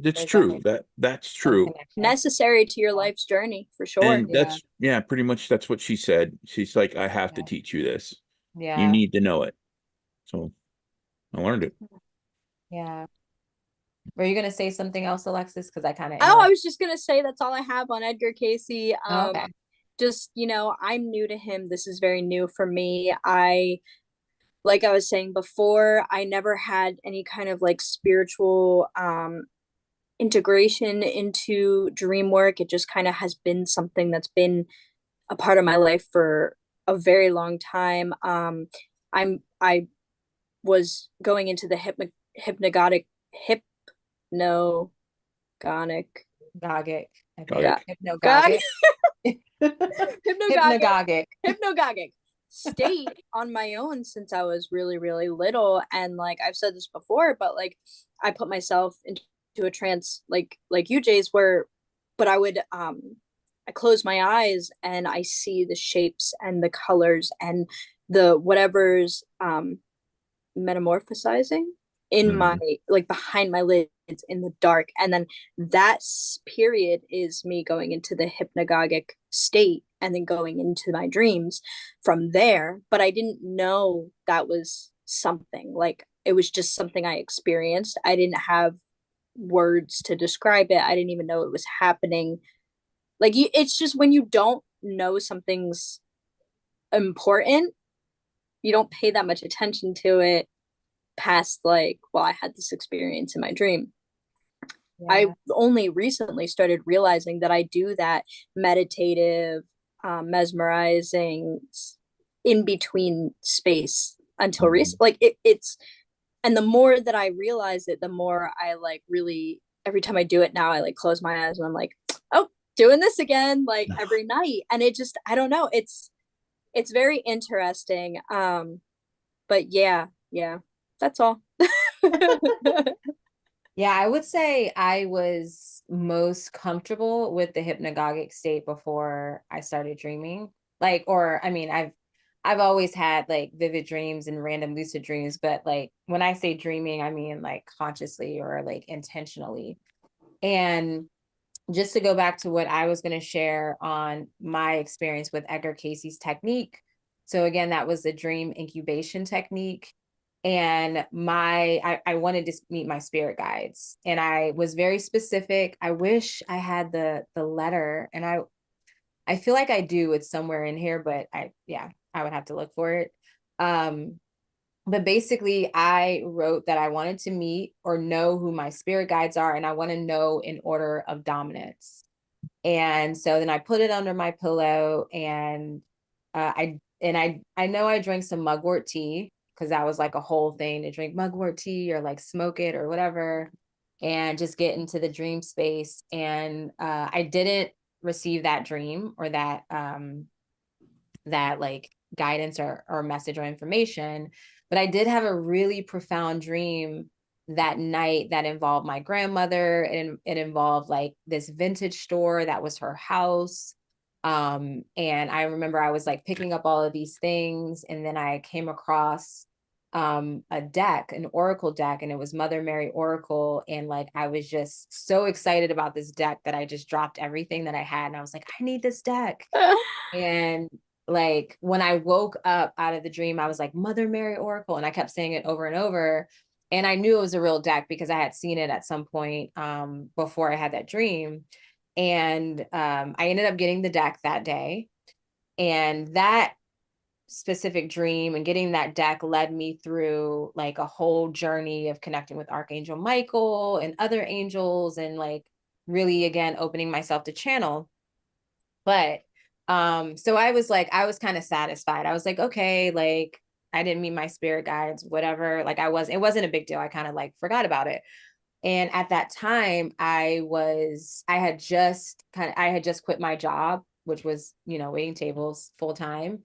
that's true. That's true. Necessary to your life's journey, for sure. And that's pretty much that's what she said. She's like, I have to teach you this. Yeah. You need to know it. So I learned it. Yeah. Were you gonna say something else, Alexis? Because I kind of. I was just gonna say that's all I have on Edgar Cayce. Okay. Just I'm new to him. This is very new for me. Like I was saying before, I never had any kind of like spiritual integration into dream work. It just kind of has been something that's been a part of my life for a very long time. I was going into the hypnagogic state on my own since I was really, really little. And like I've said this before, but like I put myself into a trance like you, Jace, but I would I close my eyes and I see the shapes and the colors and the whatever's metamorphosizing in my like behind my lids in the dark. And then that period is me going into the hypnagogic state and then going into my dreams from there. But I didn't know that was something. Like it was just something I experienced. I didn't have words to describe it. I didn't even know it was happening. Like it's just when you don't know something's important, you don't pay that much attention to it past like, well, I had this experience in my dream. I only recently started realizing that I do that meditative, mesmerizing in between space until recent. Like it's, and the more that I realize it, the more I like really, every time I do it now, I like close my eyes and I'm like, oh, doing this again, like every night. And it just, I don't know. It's very interesting. But yeah, that's all. Yeah, I would say I was most comfortable with the hypnagogic state before I started dreaming. Like, or I mean, I've always had like vivid dreams and random lucid dreams, but like when I say dreaming, I mean like consciously or like intentionally. And just to go back to what I was going to share on my experience with Edgar Cayce's technique. So again, that was the dream incubation technique. And I wanted to meet my spirit guides. And I was very specific. I wish I had the letter. And I feel like I do, it's somewhere in here, but I would have to look for it. But basically, I wrote that I wanted to meet or know who my spirit guides are, and I want to know in order of dominance. And so then I put it under my pillow, and I know I drank some mugwort tea because that was like a whole thing to drink mugwort tea or like smoke it or whatever, and just get into the dream space. And I didn't receive that dream or that like guidance or message or information. But I did have a really profound dream that night that involved my grandmother, and it involved like this vintage store that was her house. And I remember I was like picking up all of these things, and then I came across a deck, an oracle deck, and it was Mother Mary Oracle. And like I was just so excited about this deck that I just dropped everything that I had, and I was like, I need this deck. And like when I woke up out of the dream, I was like, Mother Mary Oracle. And I kept saying it over and over. And I knew it was a real deck because I had seen it at some point before I had that dream. And I ended up getting the deck that day. And that specific dream and getting that deck led me through like a whole journey of connecting with Archangel Michael and other angels, and like really again opening myself to channel. But so I was kind of satisfied. I was like, okay, like I didn't meet my spirit guides, whatever. Like it wasn't a big deal. I kind of like forgot about it. And at that time, I had just quit my job, which was, waiting tables full time.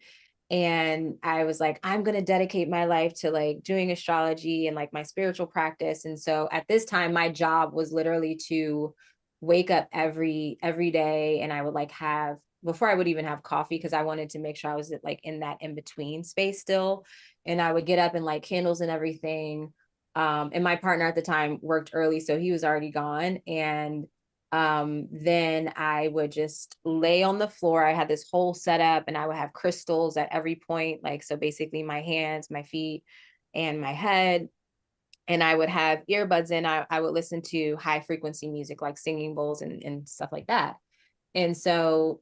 And I was like, I'm going to dedicate my life to like doing astrology and like my spiritual practice. And so at this time, my job was literally to wake up every day, and I would like have before I would even have coffee, because I wanted to make sure I was like in that in between space still. And I would get up and light candles and everything. And my partner at the time worked early, so he was already gone. And then I would just lay on the floor. I had this whole setup, and I would have crystals at every point, like so basically my hands, my feet, and my head. And I would have earbuds in. I would listen to high frequency music like singing bowls and stuff like that. And so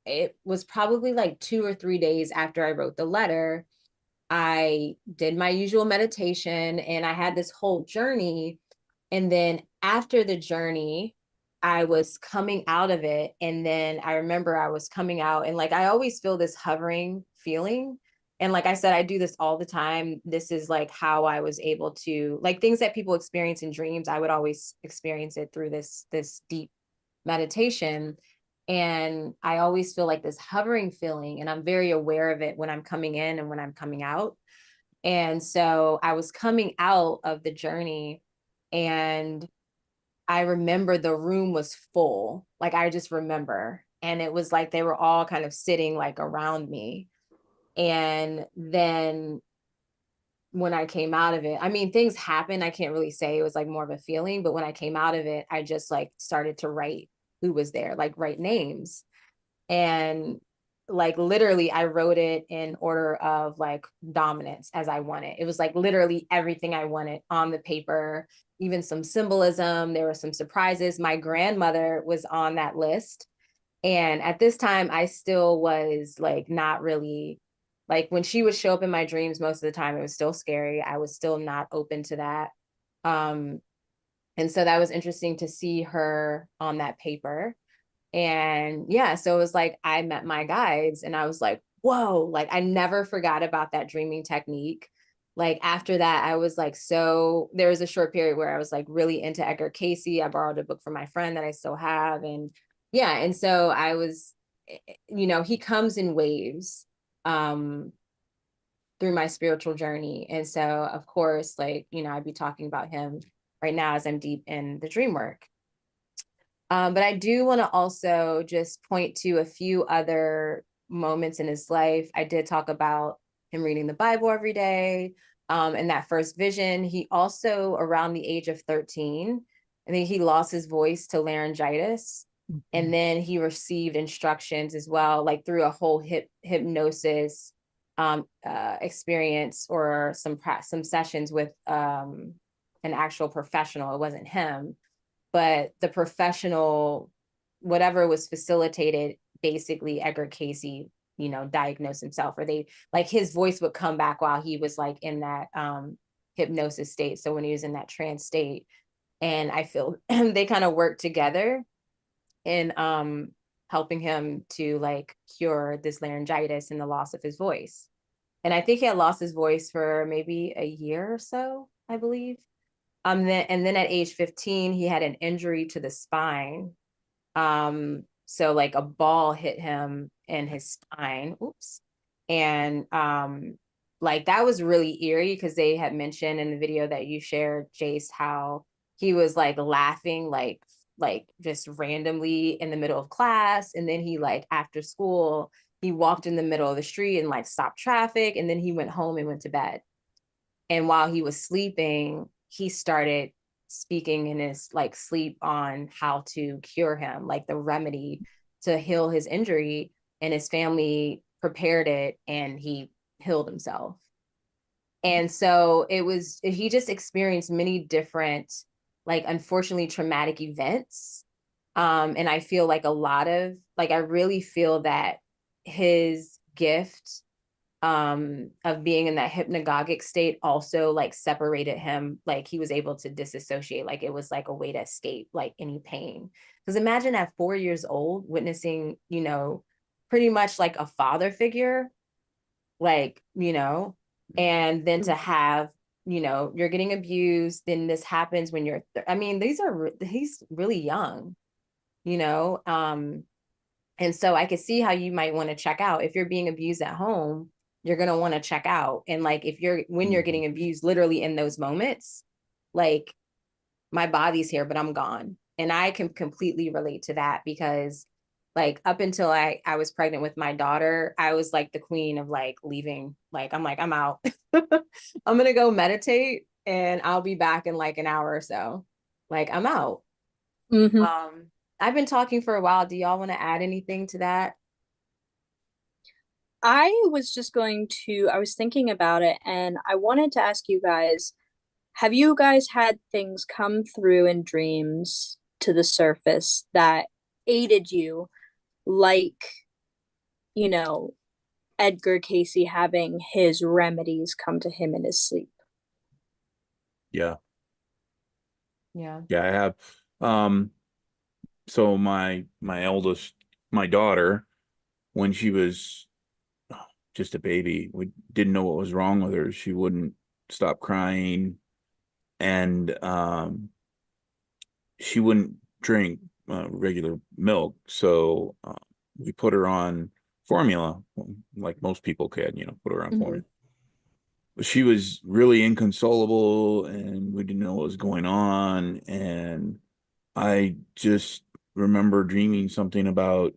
it was probably like 2 or 3 days after I wrote the letter, I did my usual meditation, and I had this whole journey. And then after the journey, I was coming out of it. And then I remember I was coming out, and like I always feel this hovering feeling. And like I said, I do this all the time. This is like how I was able to, like, things that people experience in dreams, I would always experience it through this deep meditation. And I always feel like this hovering feeling, and I'm very aware of it when I'm coming in and when I'm coming out. And so I was coming out of the journey, and I remember the room was full. Like I just remember. And it was like they were all kind of sitting like around me. And then when I came out of it, I mean, things happened. I can't really say it was like more of a feeling, but when I came out of it, I just like started to write who was there, like write names. And like literally I wrote it in order of like dominance as I wanted. It was like literally everything I wanted on the paper, even some symbolism. There were some surprises. My grandmother was on that list. And at this time, I still was like not really, like when she would show up in my dreams, most of the time it was still scary. I was still not open to that. Um, and so that was interesting to see her on that paper. And yeah, so it was like I met my guides, and I was like, whoa, like I never forgot about that dreaming technique. Like after that, I was like, so there was a short period where I was like really into Edgar Cayce. I borrowed a book from my friend that I still have. And yeah, and so I was, he comes in waves. Um, through my spiritual journey. And so, of course, like, you know, I'd be talking about him right now as I'm deep in the dream work. But I do want to also just point to a few other moments in his life. I did talk about him reading the Bible every day. And that first vision, he also, around the age of 13, I think he lost his voice to laryngitis. And then he received instructions as well, like through a whole hypnosis experience, or some sessions with an actual professional. It wasn't him, but the professional, whatever was facilitated, basically Edgar Cayce, you know, diagnosed himself, or they, like, his voice would come back while he was like in that hypnosis state. So when he was in that trance state, and I feel they kind of worked together in helping him to like cure this laryngitis and the loss of his voice. And I think he had lost his voice for maybe a year or so, I believe. And then at age 15, he had an injury to the spine. So like a ball hit him in his spine. Oops. And like that was really eerie, because they had mentioned in the video that you shared, Jace, how he was like laughing like just randomly in the middle of class. And then he, like, after school, he walked in the middle of the street and like stopped traffic. And then he went home and went to bed. And while he was sleeping, he started speaking in his like sleep on how to cure him, like the remedy to heal his injury. And his family prepared it, and he healed himself. And so he just experienced many different, like, unfortunately traumatic events. And I feel like I really feel that his gift of being in that hypnagogic state also like separated him. Like he was able to disassociate, like it was like a way to escape like any pain. Because imagine at 4 years old witnessing, you know, pretty much like a father figure, like, you know, and then to have, you know, you're getting abused, then this happens when you're I mean, he's really young, you know. And so I could see how you might want to check out. If you're being abused at home, you're going to want to check out. And like, when you're getting abused, literally in those moments, like, my body's here, but I'm gone. And I can completely relate to that, because like up until I was pregnant with my daughter, I was like the queen of like leaving. Like, I'm out. I'm going to go meditate, and I'll be back in like an hour or so. Like, I'm out. Mm-hmm. I've been talking for a while. Do y'all want to add anything to that? I was thinking about it, and I wanted to ask you guys, have you guys had things come through in dreams to the surface that aided you, like, you know, Edgar Cayce having his remedies come to him in his sleep? Yeah. Yeah. Yeah, I have. So my daughter, when she was just a baby, we didn't know what was wrong with her. She wouldn't stop crying, and she wouldn't drink regular milk. So we put her on formula, like most people can, you know, put her on formula. But she was really inconsolable, and we didn't know what was going on. And I just remember dreaming something about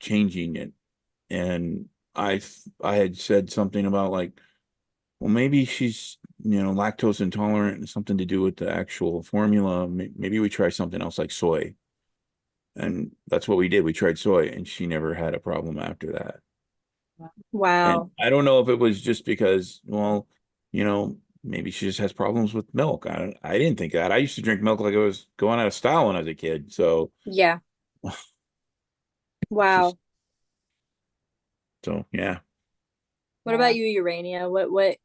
changing it. And I had said something about like, well, maybe she's, you know, lactose intolerant and something to do with the actual formula. Maybe we try something else like soy. And that's what we did. We tried soy, and she never had a problem after that. And Wow. I don't know if it was just because, well, you know, maybe she just has problems with milk. I didn't think that. I used to drink milk like it was going out of style when I was a kid. So Yeah. it's just, Wow. so yeah. What Yeah. about you, Urania? What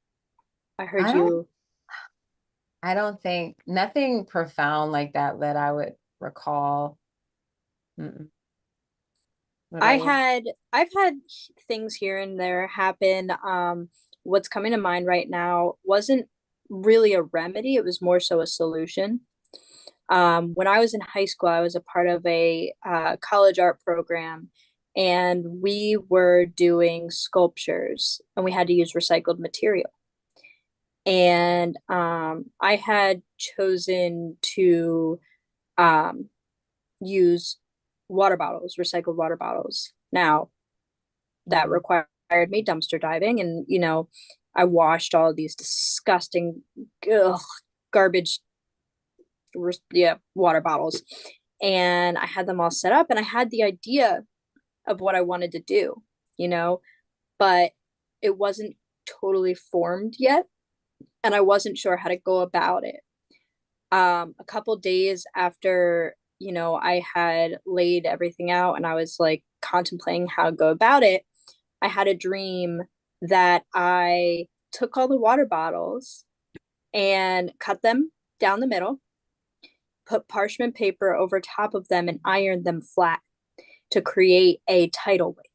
I heard I don't you. I don't think nothing profound like that that I would recall. Mm-mm. What about you? I've had things here and there happen. What's coming to mind right now wasn't really a remedy, it was more so a solution. When I was in high school, I was a part of a college art program, and we were doing sculptures, and we had to use recycled material. And I had chosen to um, use water bottles, recycled water bottles. Now, that required me dumpster diving, and I washed all of these disgusting garbage, water bottles, and I had them all set up, and I had the idea of what I wanted to do, but it wasn't totally formed yet, and I wasn't sure how to go about it. A couple days after I had laid everything out and I was like contemplating how to go about it, I had a dream that I took all the water bottles and cut them down the middle, put parchment paper over top of them, and ironed them flat to create a tidal wave.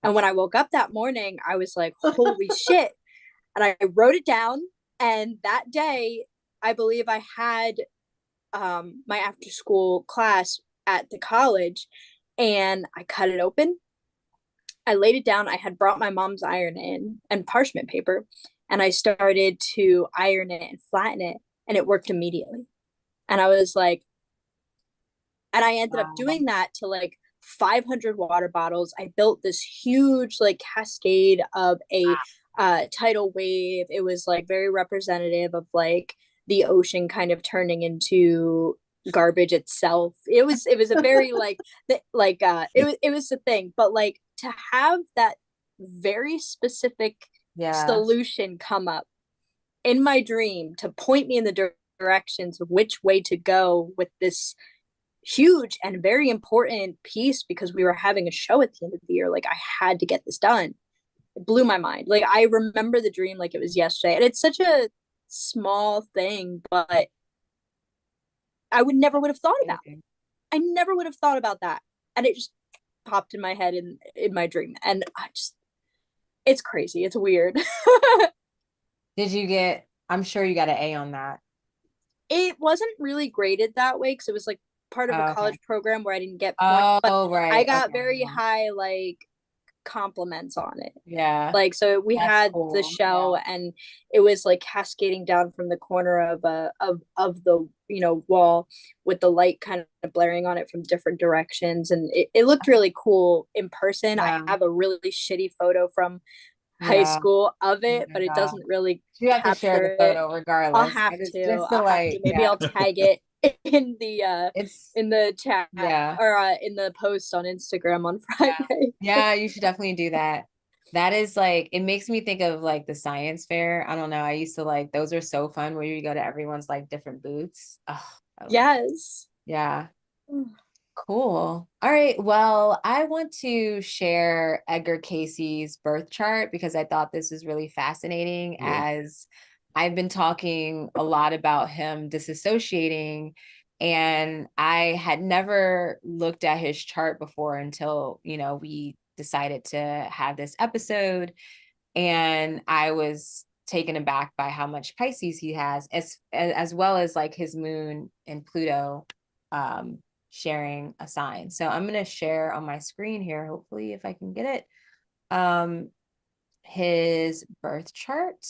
And when I woke up that morning, I was like, holy shit. And I wrote it down. And that day, I believe I had my after school class at the college, and I cut it open. I laid it down. I had brought my mom's iron in and parchment paper, and I started to iron it and flatten it, and it worked immediately. And I was like, and I ended up doing that to like 500 water bottles. I built this huge like cascade of a tidal wave. It was like very representative of like the ocean kind of turning into garbage itself. It was a very like it was a thing, but like to have that very specific solution come up in my dream to point me in the directions of which way to go with this huge and very important piece, because we were having a show at the end of the year. Like, I had to get this done. It blew my mind. Like, I remember the dream like it was yesterday, and it's such a small thing, but I would have thought about it. I never would have thought about that, and it just popped in my head in my dream, and it's crazy. It's weird. I'm sure you got an A on that. It wasn't really graded that way because it was like part of a college program where I didn't get points, but right. I got very high like compliments on it. Yeah. Like, so we had cool. The show, and it was like cascading down from the corner of the wall with the light kind of blaring on it from different directions, and it looked really cool in person. Yeah. I have a really shitty photo from high school of it, but it doesn't really you have to share the photo regardless. I'll have to. Maybe I'll tag it in the chat or in the post on Instagram on Friday. Yeah, you should definitely do that. That is like, it makes me think of like the science fair. I don't know. I used to like, those are so fun where you go to everyone's like different booths. Oh, yes. Yeah. Cool. All right. Well, I want to share Edgar Cayce's birth chart because I thought this was really fascinating, as I've been talking a lot about him disassociating, and I had never looked at his chart before until, we decided to have this episode, and I was taken aback by how much Pisces he has, as well as like his moon and Pluto sharing a sign. So I'm going to share on my screen here, hopefully, if I can get it, his birth chart.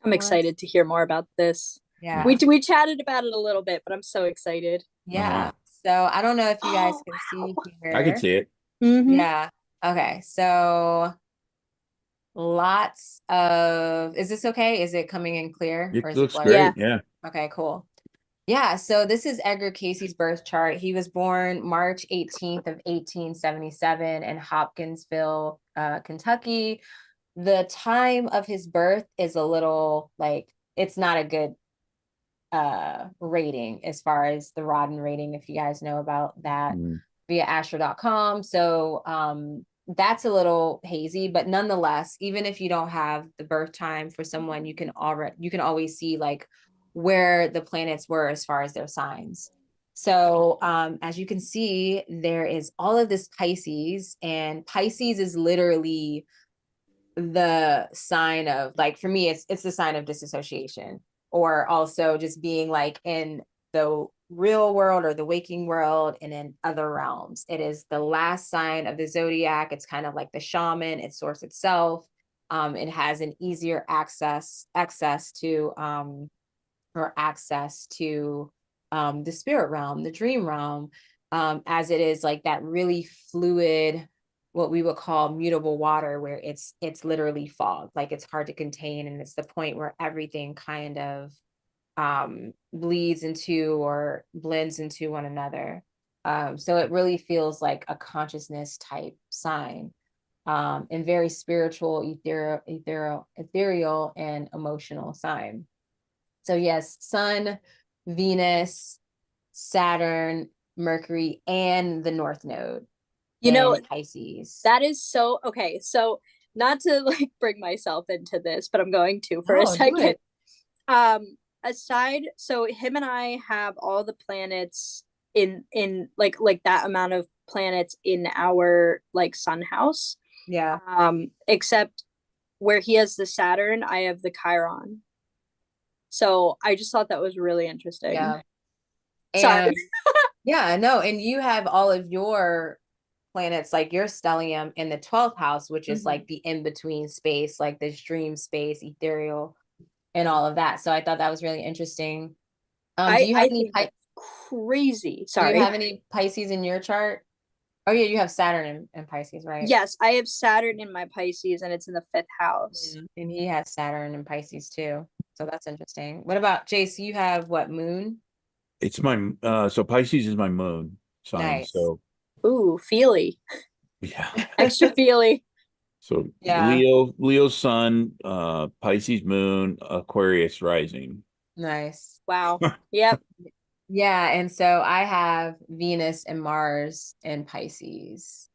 I'm excited to hear more about this. Yeah. We chatted about it a little bit, but I'm so excited. Yeah. So I don't know if you guys can see here. I can see it. Mm-hmm. Yeah. Okay. So lots of, is this okay? Is it coming in clear? It looks great. Yeah. Okay, cool. Yeah, so this is Edgar Cayce's birth chart. He was born March 18th of 1877 in Hopkinsville, Kentucky. The time of his birth is a little like, it's not a good rating as far as the Rodden rating, if you guys know about that via astro.com. So that's a little hazy, but nonetheless, even if you don't have the birth time for someone, you can always see like where the planets were as far as their signs. So as you can see, there is all of this Pisces, and Pisces is literally the sign of, like, for me, it's the sign of disassociation, or also just being like in the real world or the waking world and in other realms. It is the last sign of the zodiac. It's kind of like the shaman, it's source itself. It has an easier access to the spirit realm, the dream realm, as it is like that really fluid, what we would call mutable water, where it's literally fog, like it's hard to contain, and it's the point where everything kind of bleeds into or blends into one another. So it really feels like a consciousness type sign, and very spiritual, ethereal, and emotional sign. So yes, Sun, Venus, Saturn, Mercury, and the North Node You know, in Pisces. that is so okay. So not to like bring myself into this, but I'm going to for a Oh, do second. it. Aside, so him and I have all the planets in like that amount of planets in our like sun house. Yeah. Except where he has the Saturn, I have the Chiron. So I just thought that was really interesting. Yeah. Sorry. And yeah, no, and you have all of your planets, like your stellium in the 12th house, which is like the in-between space, like this dream space, ethereal, and all of that. So I thought that was really interesting. Do you have I any think that's crazy. do you Sorry. have any Pisces in your chart? Oh yeah, you have Saturn in Pisces, right? Yes, I have Saturn in my Pisces and it's in the fifth house. Yeah. And he has Saturn in Pisces too. So that's interesting. What about Jace? You have what, moon? It's my so Pisces is my moon sign. Nice. So Ooh, feely. yeah. Extra feely. So Yeah, Leo sun, Pisces moon, Aquarius rising. nice. Wow. Yep. Yeah, and so I have Venus and Mars in Pisces.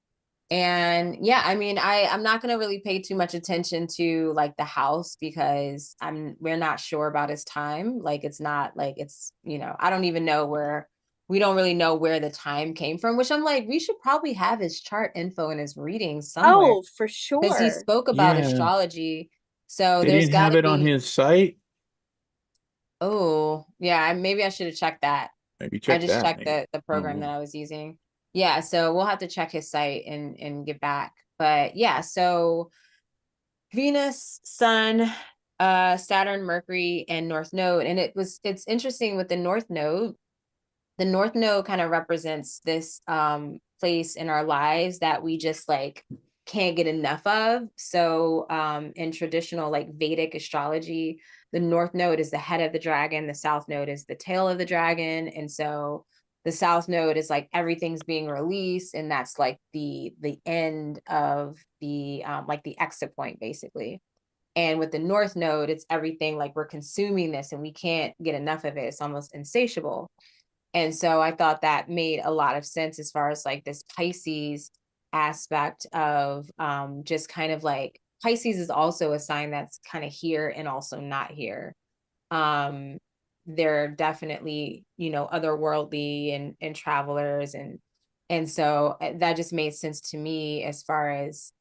And yeah, I mean, I'm not gonna really pay too much attention to like the house, because we're not sure about his time. Like it's not like it's, I don't even know where we don't really know where the time came from, which I'm like, we should probably have his chart info in his readings somewhere, Oh, for because he sure. spoke about Yeah. astrology. So They there's didn't have gotta it on be, his site. oh yeah, maybe I should have checked that. Maybe I check just that. checked Maybe. the I program don't that know. I was using. Yeah, so we'll have to check his site and get back. But yeah, so Venus, Sun, Saturn, Mercury, and North Node. And it's interesting with the North Node. The North Node kind of represents this place in our lives that we just like can't get enough of. So in traditional like Vedic astrology, the North Node is the head of the dragon, the South Node is the tail of the dragon. And so the South Node is like everything's being released, and that's like the end of the like the exit point basically. And with the North Node, it's everything like we're consuming this and we can't get enough of it. It's almost insatiable. And so I thought that made a lot of sense as far as like this Pisces aspect of just kind of like Pisces is also a sign that's kind of here and also not here. Um, they're definitely, otherworldly and travelers, and so that just made sense to me as far as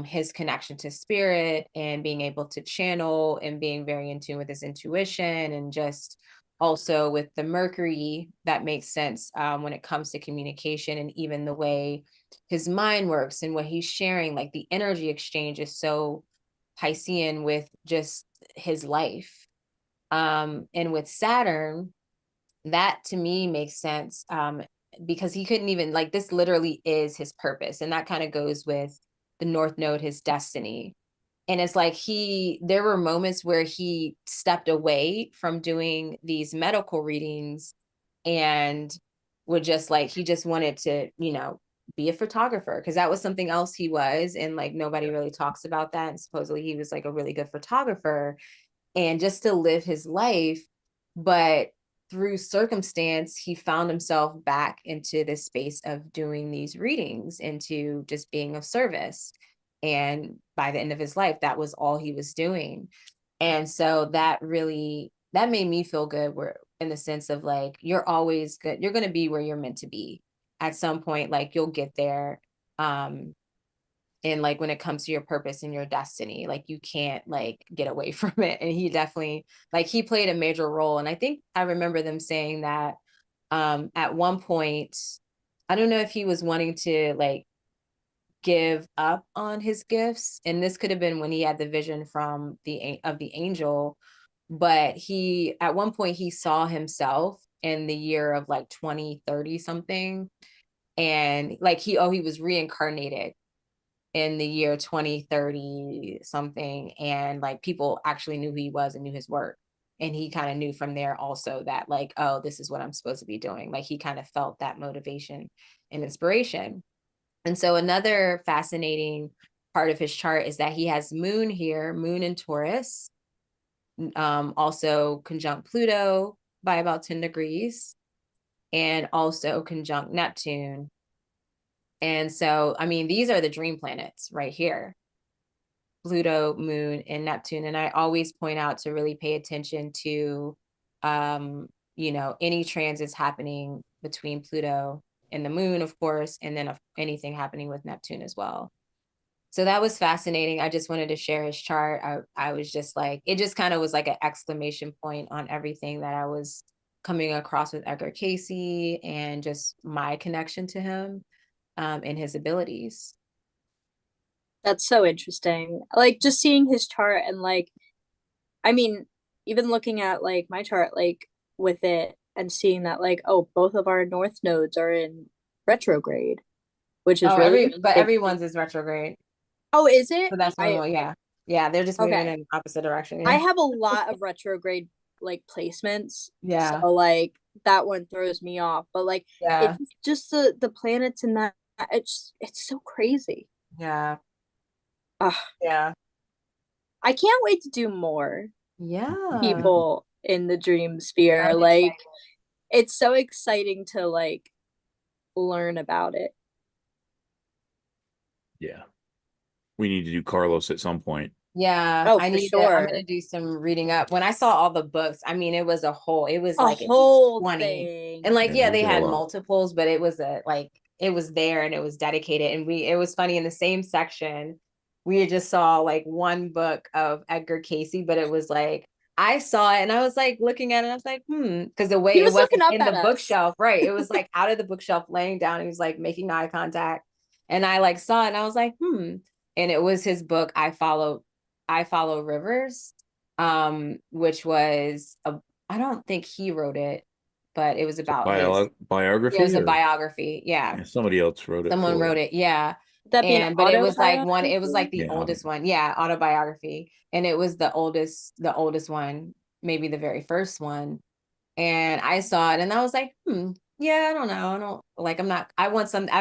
his connection to spirit and being able to channel and being very in tune with his intuition, and just also with the Mercury, that makes sense when it comes to communication, and even the way his mind works and what he's sharing, like the energy exchange is so Piscean with just his life. And with Saturn, that to me makes sense, because he couldn't even, like, this literally is his purpose. And that kind of goes with the North Node, his destiny. And it's like there were moments where he stepped away from doing these medical readings and would just like, he just wanted to, be a photographer, because that was something else he was. And like nobody really talks about that. And supposedly he was like a really good photographer, and just to live his life. But through circumstance, he found himself back into this space of doing these readings, into just being of service. And by the end of his life, that was all he was doing. And so that made me feel good, where in the sense of like, you're always good, you're going to be where you're meant to be at some point, like you'll get there. And like when it comes to your purpose and your destiny, like you can't like get away from it. And he definitely, like, he played a major role. And I think I remember them saying that At one point, I don't know if he was wanting to like give up on his gifts, and this could have been when he had the vision from the angel, but he at one point he saw himself in the year of like 2030 something, and like he was reincarnated in the year 2030 something, and like people actually knew who he was and knew his work, and he kind of knew from there also that like, oh, this is what I'm supposed to be doing. Like he kind of felt that motivation and inspiration. And so another fascinating part of his chart is that he has moon here, moon in Taurus, also conjunct Pluto by about 10 degrees, and also conjunct Neptune. And so, I mean, these are the dream planets right here, Pluto, moon, and Neptune. And I always point out to really pay attention to, any transits happening between Pluto and the moon, of course, and then anything happening with Neptune as well. So that was fascinating. I just wanted to share his chart. I was just like, it just kind of was like an exclamation point on everything that I was coming across with Edgar Cayce and just my connection to him, and his abilities. That's so interesting. Like just seeing his chart and like, I mean, even looking at like my chart, like with it and seeing that like, oh, both of our north nodes are in retrograde, which is Oh, really but big. everyone's is retrograde. Oh, is it? So that's normal. Yeah. Yeah. They're just moving Okay. in opposite direction. I Yeah. have a lot of retrograde like placements. Yeah. So like that one throws me off. But like Yeah. it's just the planets in that it's so crazy. Yeah. Ugh. Yeah. I can't wait to do more Yeah. people in the dream sphere. I'm Like excited. it's so exciting to like learn about it. Yeah. We need to do Carlos at some point. Yeah, Oh, I for need to, I'm sure. gonna do some reading up. When I saw all the books, I mean, it was A like at least whole 20. And thing. like, Yeah, yeah, he's they got a had lot. multiples, but it was there and it was dedicated. And it was funny in the same section, we had just saw like one book of Edgar Cayce, but it was like, I saw it and I was like looking at it, I was like, because the way He it was looking wasn't up in the at us. bookshelf, right? It was like out of the bookshelf laying down. He was like making eye contact. And I like saw it and I was like, and it was his book, I Follow Rivers, which was I don't think he wrote it, but it was It's a about his, yeah, it was biography, a or biography. Yeah. yeah, somebody else wrote it Someone for wrote you. it. Yeah. Would that be an But it was like it was autobiography? like the Yeah, oldest one. Yeah, autobiography. And it was the oldest one, maybe the very first one. And I saw it and I was like, yeah, I don't know. I don't like, I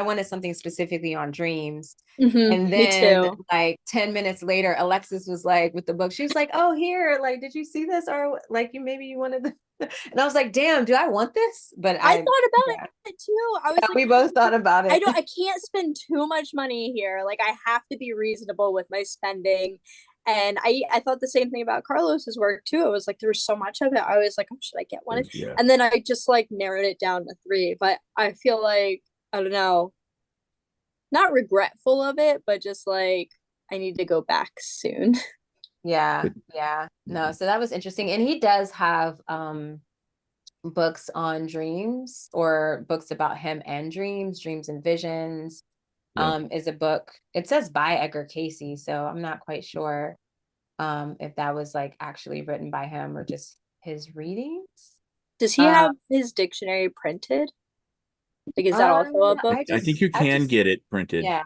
wanted something specifically on dreams. And Me then too. like 10 minutes later, Alexis was like with the book, she was like, oh, here, like, did you see this? Or like you wanted the and I was like, damn, do I want this? But I thought about yeah, it too. I was yeah, like, we both thought about it. I can't spend too much money here. Like I have to be reasonable with my spending. And I thought the same thing about Carlos's work too. I was like, there was so much of it. I was like, oh, should I get one? yeah. And then I just like narrowed it down to three. But I feel like, I don't know, not regretful of it, but just like I need to go back soon. Yeah, yeah. No, so that was interesting. And he does have books on dreams, or books about him and dreams and visions. Yeah. Is a book. It says by Edgar Cayce, so I'm not quite sure if that was like actually written by him or just his readings. Does he Uh, have his dictionary printed? Like, is that also a book? I think you I can just, get it printed. yeah.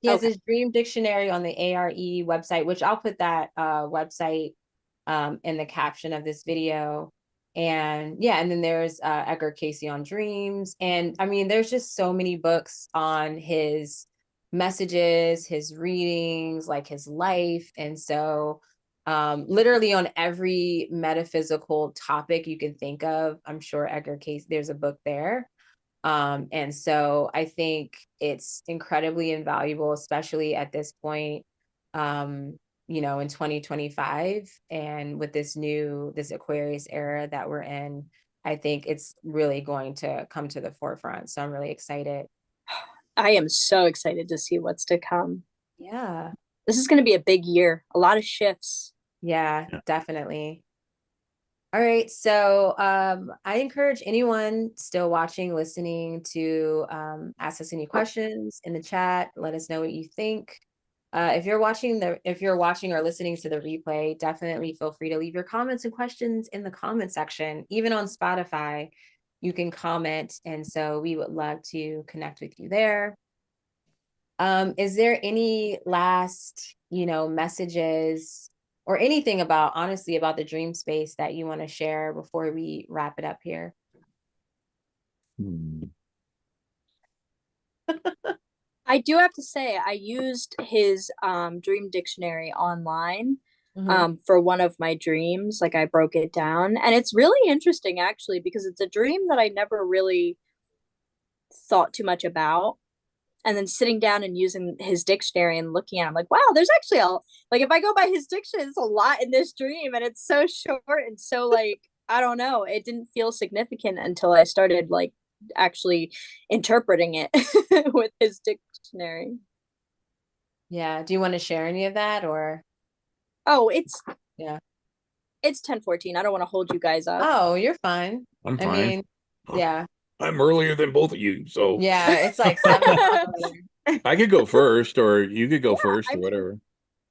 He has Okay. his dream dictionary on the ARE website, which I'll put that website in the caption of this video. And yeah, and then there's Edgar Cayce on dreams. And I mean, there's just so many books on his messages, his readings, like his life. And so literally on every metaphysical topic you can think of, I'm sure Edgar Cayce, there's a book there. And so I think it's incredibly invaluable, especially at this point, in 2025, and with this Aquarius era that we're in, I think it's really going to come to the forefront. So I'm really excited. I am so excited to see what's to come. Yeah. This is going to be a big year, a lot of shifts. Yeah, Yeah. definitely. All right. So I encourage anyone still watching, listening to ask us any questions in the chat. Let us know what you think. If you're watching or listening to the replay, definitely feel free to leave your comments and questions in the comment section. Even on Spotify, you can comment. And so we would love to connect with you there. Is there any last, messages or anything honestly, about the dream space that you want to share before we wrap it up here? I do have to say, I used his dream dictionary online for one of my dreams. Like, I broke it down, and it's really interesting actually, because it's a dream that I never really thought too much about. And then sitting down and using his dictionary and looking at it, I'm like, wow, there's actually like, if I go by his dictionary, there's a lot in this dream, and it's so short and so, like, I don't know, it didn't feel significant until I started like actually interpreting it with his dictionary. Yeah. Do you want to share any of that or? Oh, Yeah. it's 10:14. I don't want to hold you guys up. Oh, you're fine. I'm I fine. mean, yeah. I'm earlier than both of you, so Yeah, it's like 7 o'clock. I could go first, or you could go first, I or mean, whatever.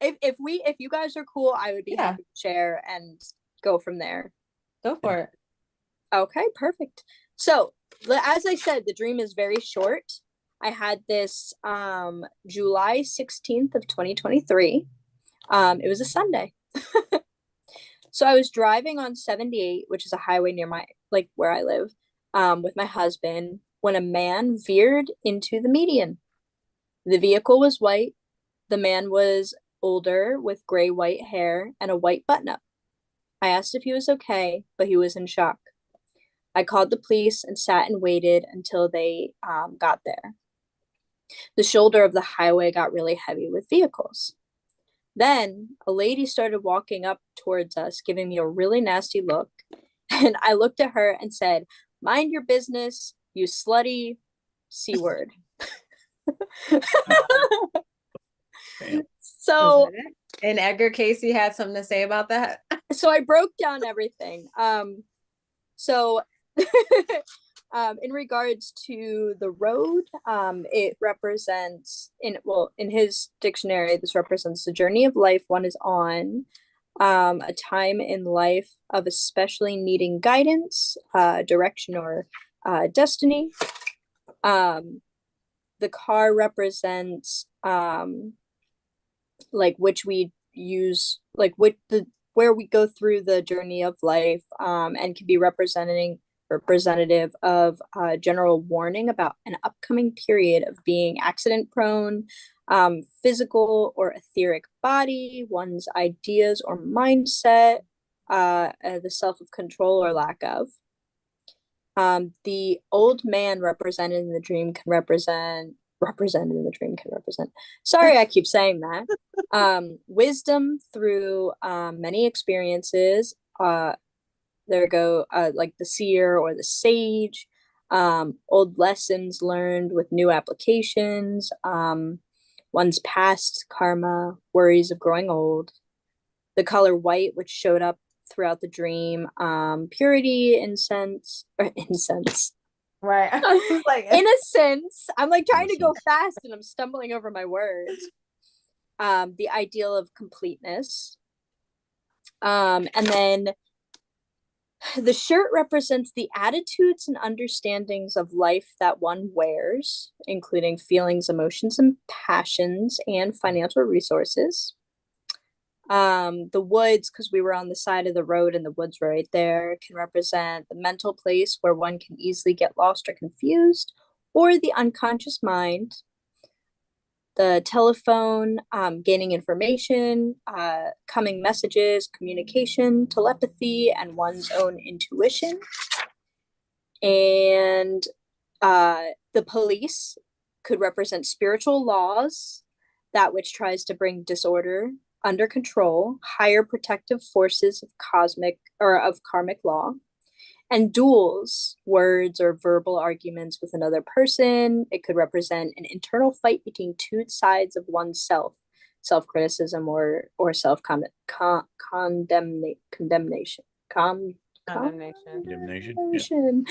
if you guys are cool, I would be Yeah. happy to share and go from there. Go for it. Okay, perfect. So, as I said, the dream is very short. I had this July 16th of 2023. It was a Sunday. So I was driving on 78, which is a highway near where I live, with my husband, when a man veered into the median. The vehicle was white. The man was older with gray white hair and a white button up. I asked if he was okay, but he was in shock. I called the police and sat and waited until they got there. The shoulder of the highway got really heavy with vehicles. Then a lady started walking up towards us, giving me a really nasty look. And I looked at her and said, "Mind your business, you slutty C word." So, and Edgar Cayce had something to say about that. So I broke down everything. So in regards to the road, it represents in his dictionary, this represents the journey of life one is on, a time in life of especially needing guidance, direction, or destiny. The car represents like which we use, like where we go through the journey of life, and can be representative of general warning about an upcoming period of being accident prone, physical or etheric body, one's ideas or mindset, the self of control or lack of. The old man represented in the dream can represent sorry, I keep saying that. Wisdom through many experiences. There go like the seer or the sage. Old lessons learned with new applications. One's past karma, worries of growing old. The color white, which showed up throughout the dream. Purity, incense. Right. I was like, innocence. I'm like trying to go fast and I'm stumbling over my words. The ideal of completeness. And then the shirt represents the attitudes and understandings of life that one wears, including feelings, emotions, and passions, and financial resources. The woods, because we were on the side of the road and the woods were right there, can represent the mental place where one can easily get lost or confused, or the unconscious mind. The telephone, gaining information, coming messages, communication, telepathy, and one's own intuition. And the police could represent spiritual laws, that which tries to bring disorder under control, higher protective forces of karmic law. And duels, words or verbal arguments with another person. It could represent an internal fight between two sides of oneself, self-criticism or self-condemnation. Condemnation. Condemnation.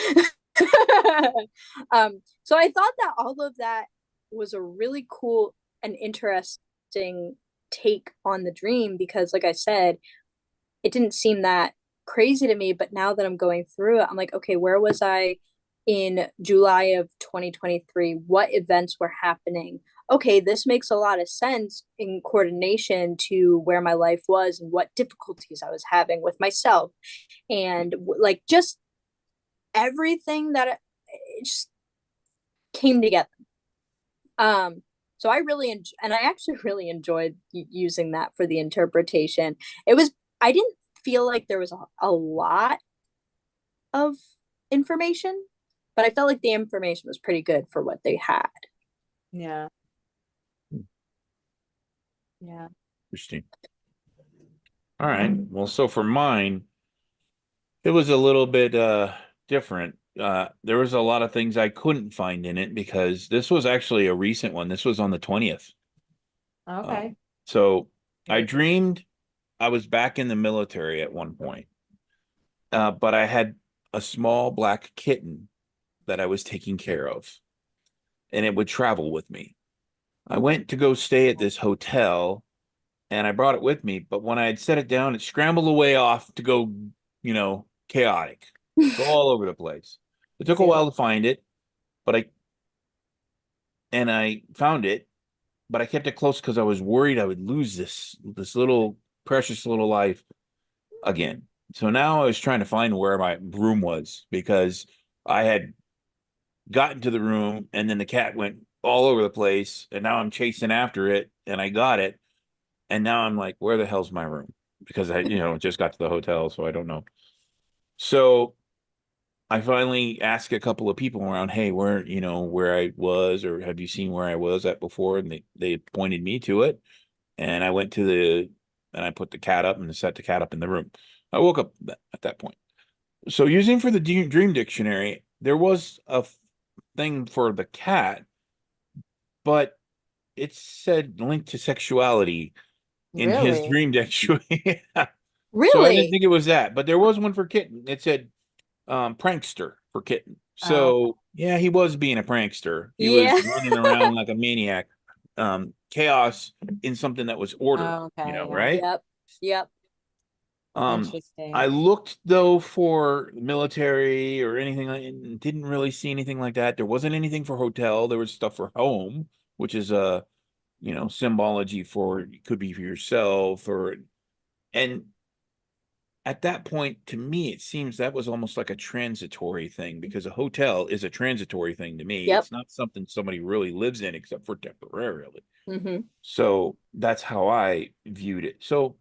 So I thought that all of that was a really cool and interesting take on the dream because, like I said, it didn't seem that crazy to me. But now that I'm going through it, I'm like, okay, where was I in July of 2023? What events were happening? Okay, this makes a lot of sense in coordination to where my life was and what difficulties I was having with myself. And like just everything that it just came together. So I really and I actually really enjoyed using that for the interpretation. I didn't feel like there was a lot of information, but I felt like the information was pretty good for what they had. Yeah. Yeah. Interesting. All right. Well, so for mine, it was a little bit different. There was a lot of things I couldn't find in it because this was actually a recent one. This was on the 20th. Okay. So I dreamed I was back in the military at one point, but I had a small black kitten that I was taking care of, and it would travel with me. I went to go stay at this hotel, and I brought it with me, but when I had set it down, it scrambled away off to go, chaotic, go all over the place. It took a while to find it, but I found it, but I kept it close because I was worried I would lose this little precious little life again. So now I was trying to find where my room was because I had gotten to the room and then the cat went all over the place and now I'm chasing after it and I got it. And now I'm like, where the hell's my room? Because I, just got to the hotel, so I don't know. So I finally asked a couple of people around, hey, where I was, or have you seen where I was at before? And they pointed me to it. And I went and I put the cat up and set the cat up in the room. I woke up at that point. So using for the dream dictionary, there was a thing for the cat, but it said linked to sexuality in his Really? dream dictionary. Really? So I didn't think it was that, but there was one for kitten. It said prankster for kitten. So yeah, he was being a prankster. He was running around like a maniac. Chaos in something that was order, Okay. Yeah. right? Yep. Interesting. I looked though for military or anything and didn't really see anything like that. There wasn't anything for hotel. There was stuff for home, which is a symbology for it could be for yourself and at that point, to me, it seems that was almost like a transitory thing because a hotel is a transitory thing to me. Yep. It's not something somebody really lives in except for temporarily. Mm-hmm. So that's how I viewed it. So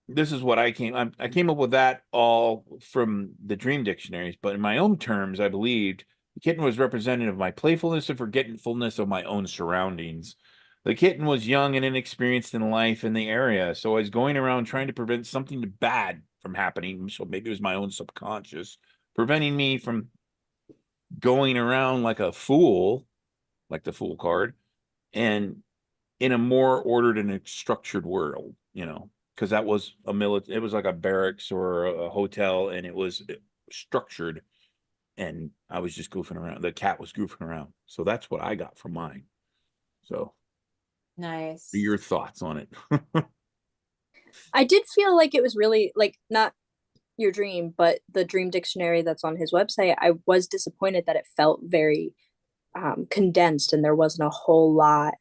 this is what I came up with that all from the dream dictionaries, but in my own terms, I believed the kitten was representative of my playfulness and forgetfulness of my own surroundings. The kitten was young and inexperienced in life in the area, so I was going around trying to prevent something bad from happening. So maybe it was my own subconscious preventing me from going around like a fool, like the fool card, and in a more ordered and structured world, because that was it was like a barracks or a hotel, and it was structured, and I was just goofing around. The cat was goofing around. So that's what I got from mine. So Nice. your thoughts on it? I did feel like it was really like not your dream, but the dream dictionary that's on his website. I was disappointed that it felt very condensed and there wasn't a whole lot.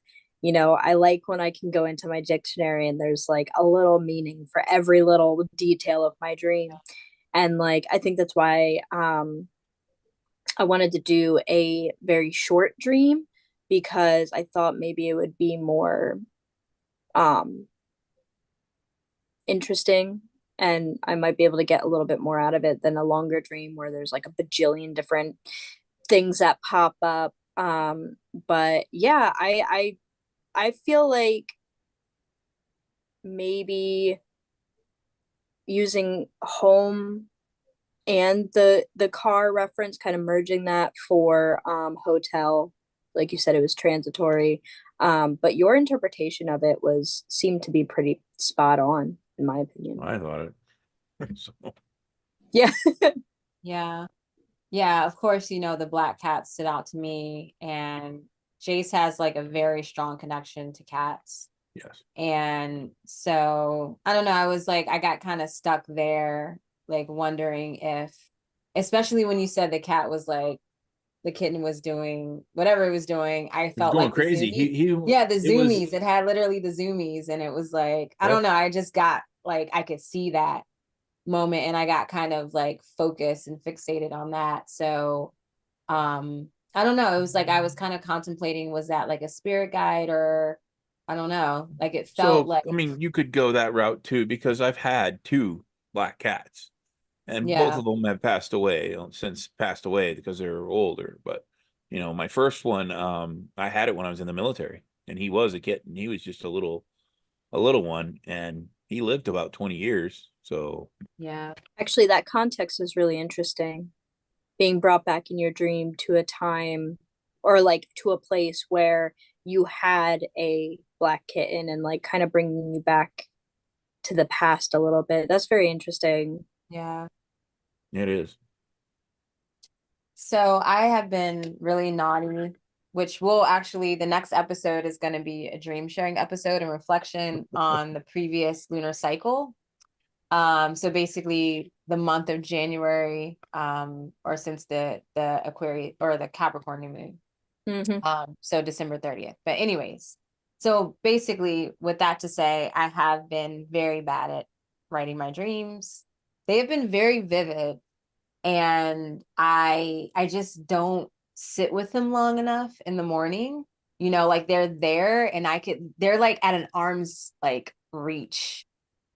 I like when I can go into my dictionary and there's like a little meaning for every little detail of my dream. And like I think that's why I wanted to do a very short dream because I thought maybe it would be more um interesting and I might be able to get a little bit more out of it than a longer dream where there's like a bajillion different things that pop up. But yeah, I feel like maybe using home and the car reference, kind of merging that for hotel, like you said, it was transitory. But your interpretation of it seemed to be pretty spot on, in my opinion. I thought it. So, Yeah. Yeah. Yeah, of course, the black cat stood out to me, and Jace has like a very strong connection to cats. Yes. And so I don't know, I was like, I got kind of stuck there, like wondering if, especially when you said the cat was like, the kitten was doing whatever it was doing, I He was felt going like the crazy. zoomies. He Yeah, the it was zoomies. It had literally the zoomies, and it was like, I don't yep. know, I just got like, I could see that moment, and I got kind of like focused and fixated on that. So I don't know, it was like I was kind of contemplating, was that like a spirit guide, or I don't know, like it felt So like, I mean, you could go that route too, because I've had two black cats, and both yeah, of them have passed away because they're older. But my first one, I had it when I was in the military, and he was a kitten. He was just a little one, and he lived about 20 years. So yeah, Actually, that context is really interesting. Being brought back in your dream to a time or like to a place where you had a black kitten and like kind of bringing you back to the past a little bit. That's very interesting. yeah. it is. So I have been really naughty, which will actually, the next episode is going to be a dream sharing episode and reflection on the previous lunar cycle. So basically the month of January, or since the Aquarius or the Capricorn new moon. Mm-hmm. So December 30th. But anyways, so basically with that to say, I have been very bad at writing my dreams. They have been very vivid, and I just don't sit with them long enough in the morning. Like they're there, and they're like at an arm's like reach.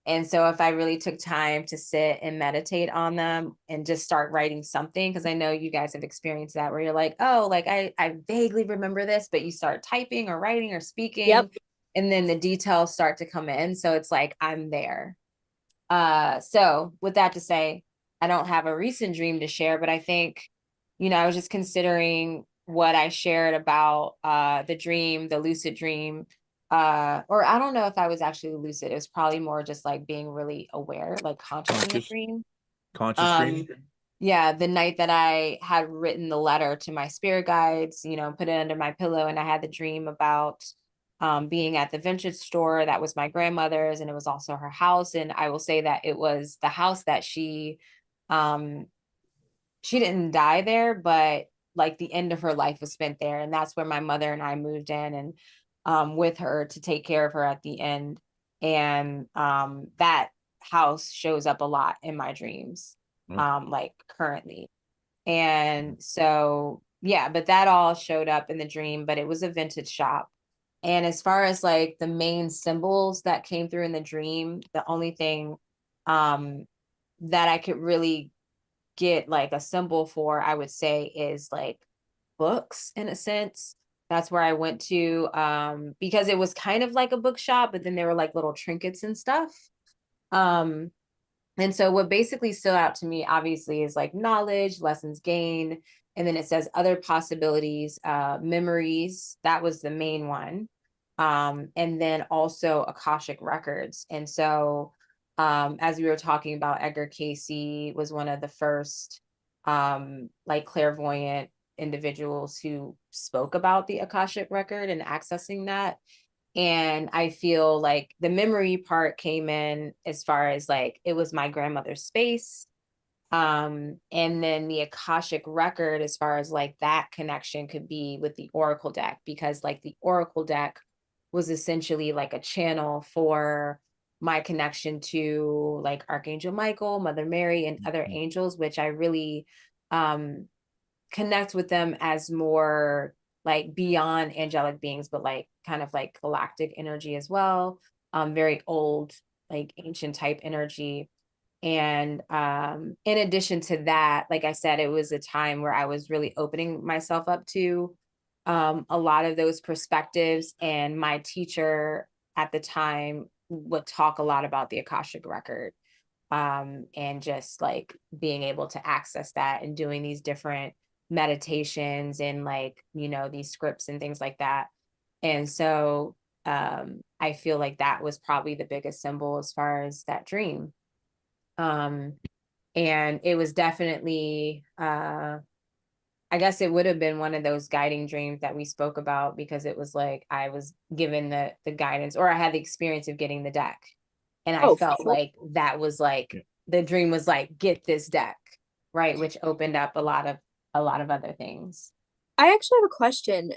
And so if I really took time to sit and meditate on them and just start writing something, because I know you guys have experienced that, where you're like, oh, like I vaguely remember this, but you start typing or writing or speaking, Yep. and then the details start to come in. So it's like I'm there. So with that to say, I don't have a recent dream to share, but I think, I was just considering what I shared about the dream, the lucid dream. Or I don't know if I was actually lucid. It was probably more just like being really aware, like conscious in the Conscious dream. conscious Um, dreaming. yeah, the night that I had written the letter to my spirit guides, put it under my pillow, and I had the dream about being at the vintage store that was my grandmother's, and it was also her house. And I will say that it was the house that um, she didn't die there, but like the end of her life was spent there. And that's where my mother and I moved in, and with her to take care of her at the end. And that house shows up a lot in my dreams, Oh, like currently. And so, yeah, but that all showed up in the dream, but it was a vintage shop. And as far as like the main symbols that came through in the dream, the only thing um that I could really get like a symbol for, I would say, is like books in a sense. That's where I went to, because it was kind of like a bookshop, but then there were like little trinkets and stuff. Um, and so what basically stood out to me, obviously, is like knowledge, lessons gained, and then it says other possibilities, memories. That was the main one. And then also Akashic records. And so as we were talking about, Edgar Cayce was one of the first like clairvoyant individuals who spoke about the Akashic record and accessing that. And I feel like the memory part came in as far as like it was my grandmother's space. And then the Akashic record, as far as like that connection could be with the Oracle deck, because like the Oracle deck was essentially like a channel for my connection to like Archangel Michael, Mother Mary, and other angels, which I really um connect with them as more like beyond angelic beings, but like kind of like galactic energy as well. Very old, like ancient type energy. And in addition to that, like I said, it was a time where I was really opening myself up to a lot of those perspectives. And my teacher at the time would talk a lot about the Akashic record, and just like being able to access that and doing these different meditations and like, these scripts and things like that. And so I feel like that was probably the biggest symbol as far as that dream. Um, And it was definitely, I guess it would have been one of those guiding dreams that we spoke about, because it was like I was given the guidance, or I had the experience of getting the deck. And I felt like that was like, the dream was like, get this deck, right? Which opened up a lot of other things. I actually have a question.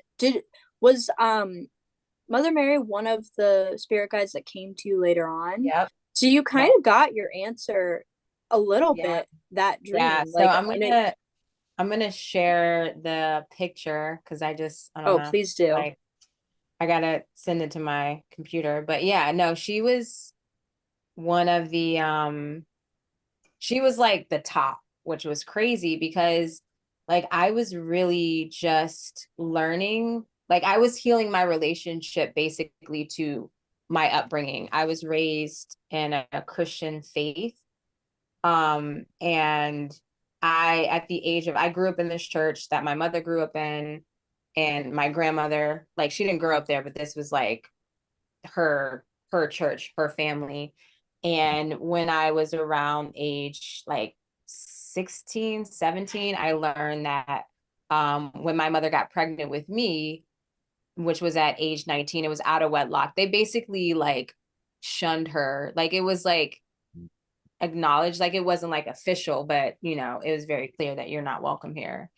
Was Mother Mary one of the spirit guides that came to you later on? Yep. So you kind of got your answer a little bit that dream. Yeah. So Like, I'm gonna share the picture, because I don't know. Please do. Like, I gotta send it to my computer. But yeah, no, she was one of the she was like the top, which was crazy, because like I was really just learning, like I was healing my relationship basically to my upbringing. I was raised in a Christian faith. And at the age of, I grew up in this church that my mother grew up in, and my grandmother, like, she didn't grow up there, but this was like her church, her family. And when I was around age like 16, 17, I learned that when my mother got pregnant with me, which was at age 19, it was out of wedlock. They basically like shunned her. Like, it was like acknowledged, like it wasn't like official, but you know, it was very clear that you're not welcome here.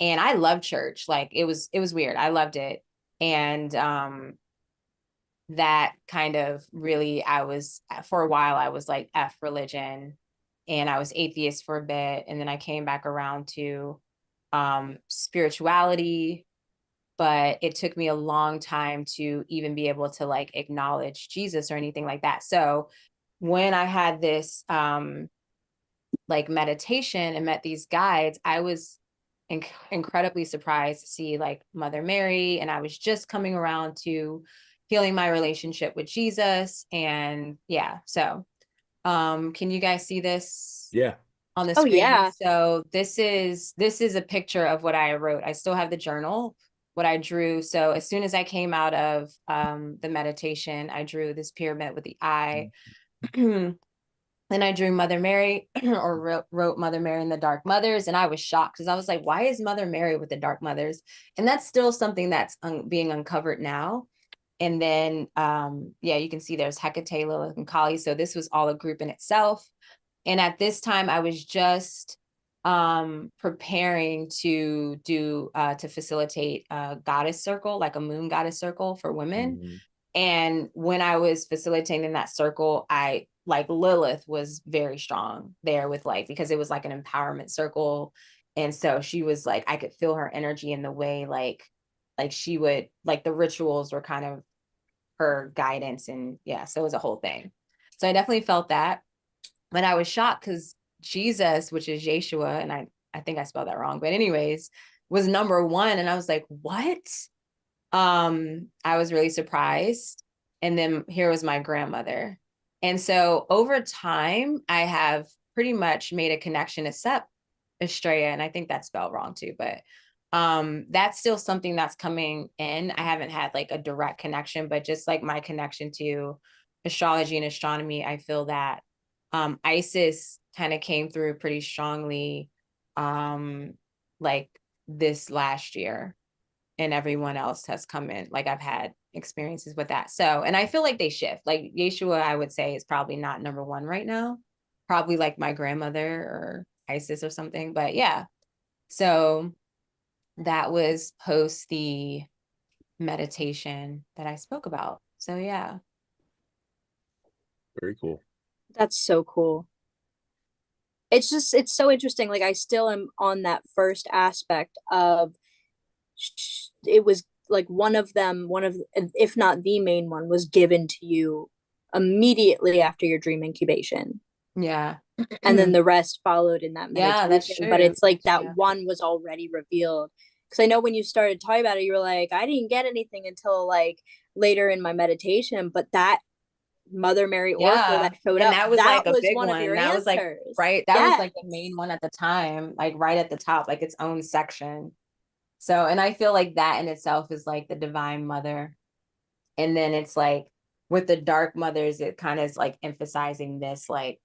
And I loved church. Like, it was weird. I loved it. And that kind of really, I was, for a while, I was like F religion, and I was atheist for a bit. And then I came back around to spirituality, but it took me a long time to even be able to like acknowledge Jesus or anything like that. So when I had this like meditation and met these guides, I was incredibly surprised to see like Mother Mary, and I was just coming around to healing my relationship with Jesus. And yeah, so can you guys see this? Yeah. On the screen? Yeah. So this is a picture of what I wrote. I still have the journal, what I drew. So as soon as I came out of the meditation, I drew this pyramid with the eye. Then I drew Mother Mary, or wrote Mother Mary and the Dark Mothers. And I was shocked, because I was like, why is Mother Mary with the Dark Mothers? And that's still something that's being uncovered now. And then, yeah, you can see there's Hecate, Lilith, and Kali. So this was all a group in itself. And at this time, I was just preparing to do, to facilitate a goddess circle, like a moon goddess circle for women. Mm-hmm. And when I was facilitating that circle, I like Lilith was very strong there with like, because it was like an empowerment circle. And so she was like, I could feel her energy in the way, like she would, like the rituals were kind of her guidance. And yeah, so it was a whole thing. So I definitely felt that. But I was shocked, because Jesus, which is Yeshua, and I think I spelled that wrong, but anyways, was number one. And I was like, what? I was really surprised. And then here was my grandmother. And so over time, I have pretty much made a connection, except Estrella, and I think that's spelled wrong too, but that's still something that's coming in. I haven't had like a direct connection, but just like my connection to astrology and astronomy, I feel that Isis kind of came through pretty strongly like this last year. And everyone else has come in. Like, I've had experiences with that. So, and I feel like they shift. Like Yeshua, I would say, is probably not number one right now. Probably like my grandmother or Isis or something. But yeah. So that was post the meditation that I spoke about. So yeah. Very cool. That's so cool. It's so interesting. Like, I still am on that first aspect of, it was like one of, if not the main one, was given to you immediately after your dream incubation. Yeah. And then the rest followed in that meditation. Yeah, that's true. But it's like that one was already revealed. Because I know when you started talking about it, you were like, I didn't get anything until like later in my meditation. But that Mother Mary oracle that showed up, that was like a big one of your that answers. Was like, right. That was like the main one at the time, like right at the top, like its own section. So, and I feel like that in itself is like the Divine Mother. And then it's like with the Dark Mothers, it kind of is like emphasizing this like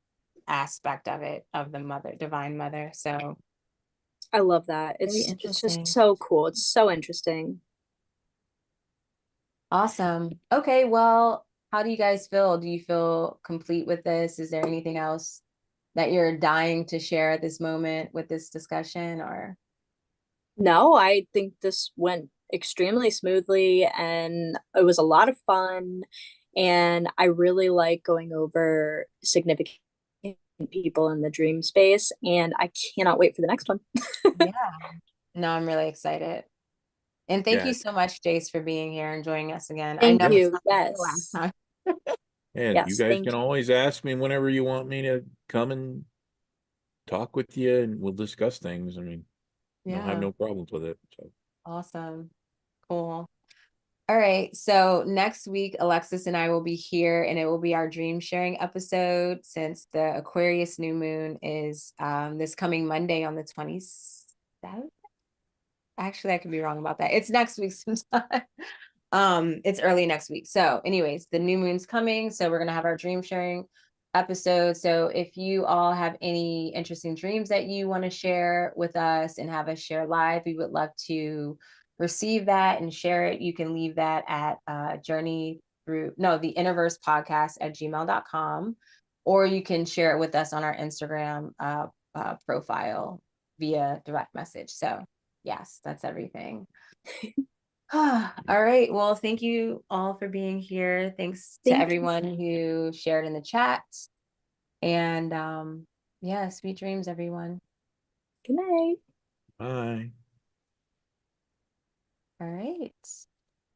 aspect of it, of the mother, divine mother. So I love that. very It's interesting. just so cool. It's so interesting. Awesome. Okay, well, how do you guys feel? Do you feel complete with this? Is there anything else that you're dying to share at this moment with this discussion, or? No, I think this went extremely smoothly and it was a lot of fun. And I really like going over significant people in the dream space. And I cannot wait for the next one. Yeah. No, I'm really excited. And thank Yeah. you so much, Jace, for being here and joining us again. I Thank know Yeah. it's you. not the last Yes. time. And you Yes. guys Thank can you. always ask me whenever you want me to come and talk with you and we'll discuss things. I mean, I have Yeah. no problems with it. So Awesome. Cool. All right. So next week, Alexis and I will be here and it will be our dream sharing episode since the Aquarius new moon is this coming Monday on the 27th. Actually, I could be wrong about that. It's next week sometime. It's early next week. So, anyways, the new moon's coming. So we're gonna have our dream sharing episode. So if you all have any interesting dreams that you want to share with us and have us share live, we would love to receive that and share it. You can leave that at journey through the Interverse podcast at gmail.com, or you can share it with us on our Instagram profile via direct message. So yes, that's everything. All right. Well, thank you all for being here. Thanks to Thank you. everyone who shared in the chat. And yeah, sweet dreams, everyone. Good night. bye. All right.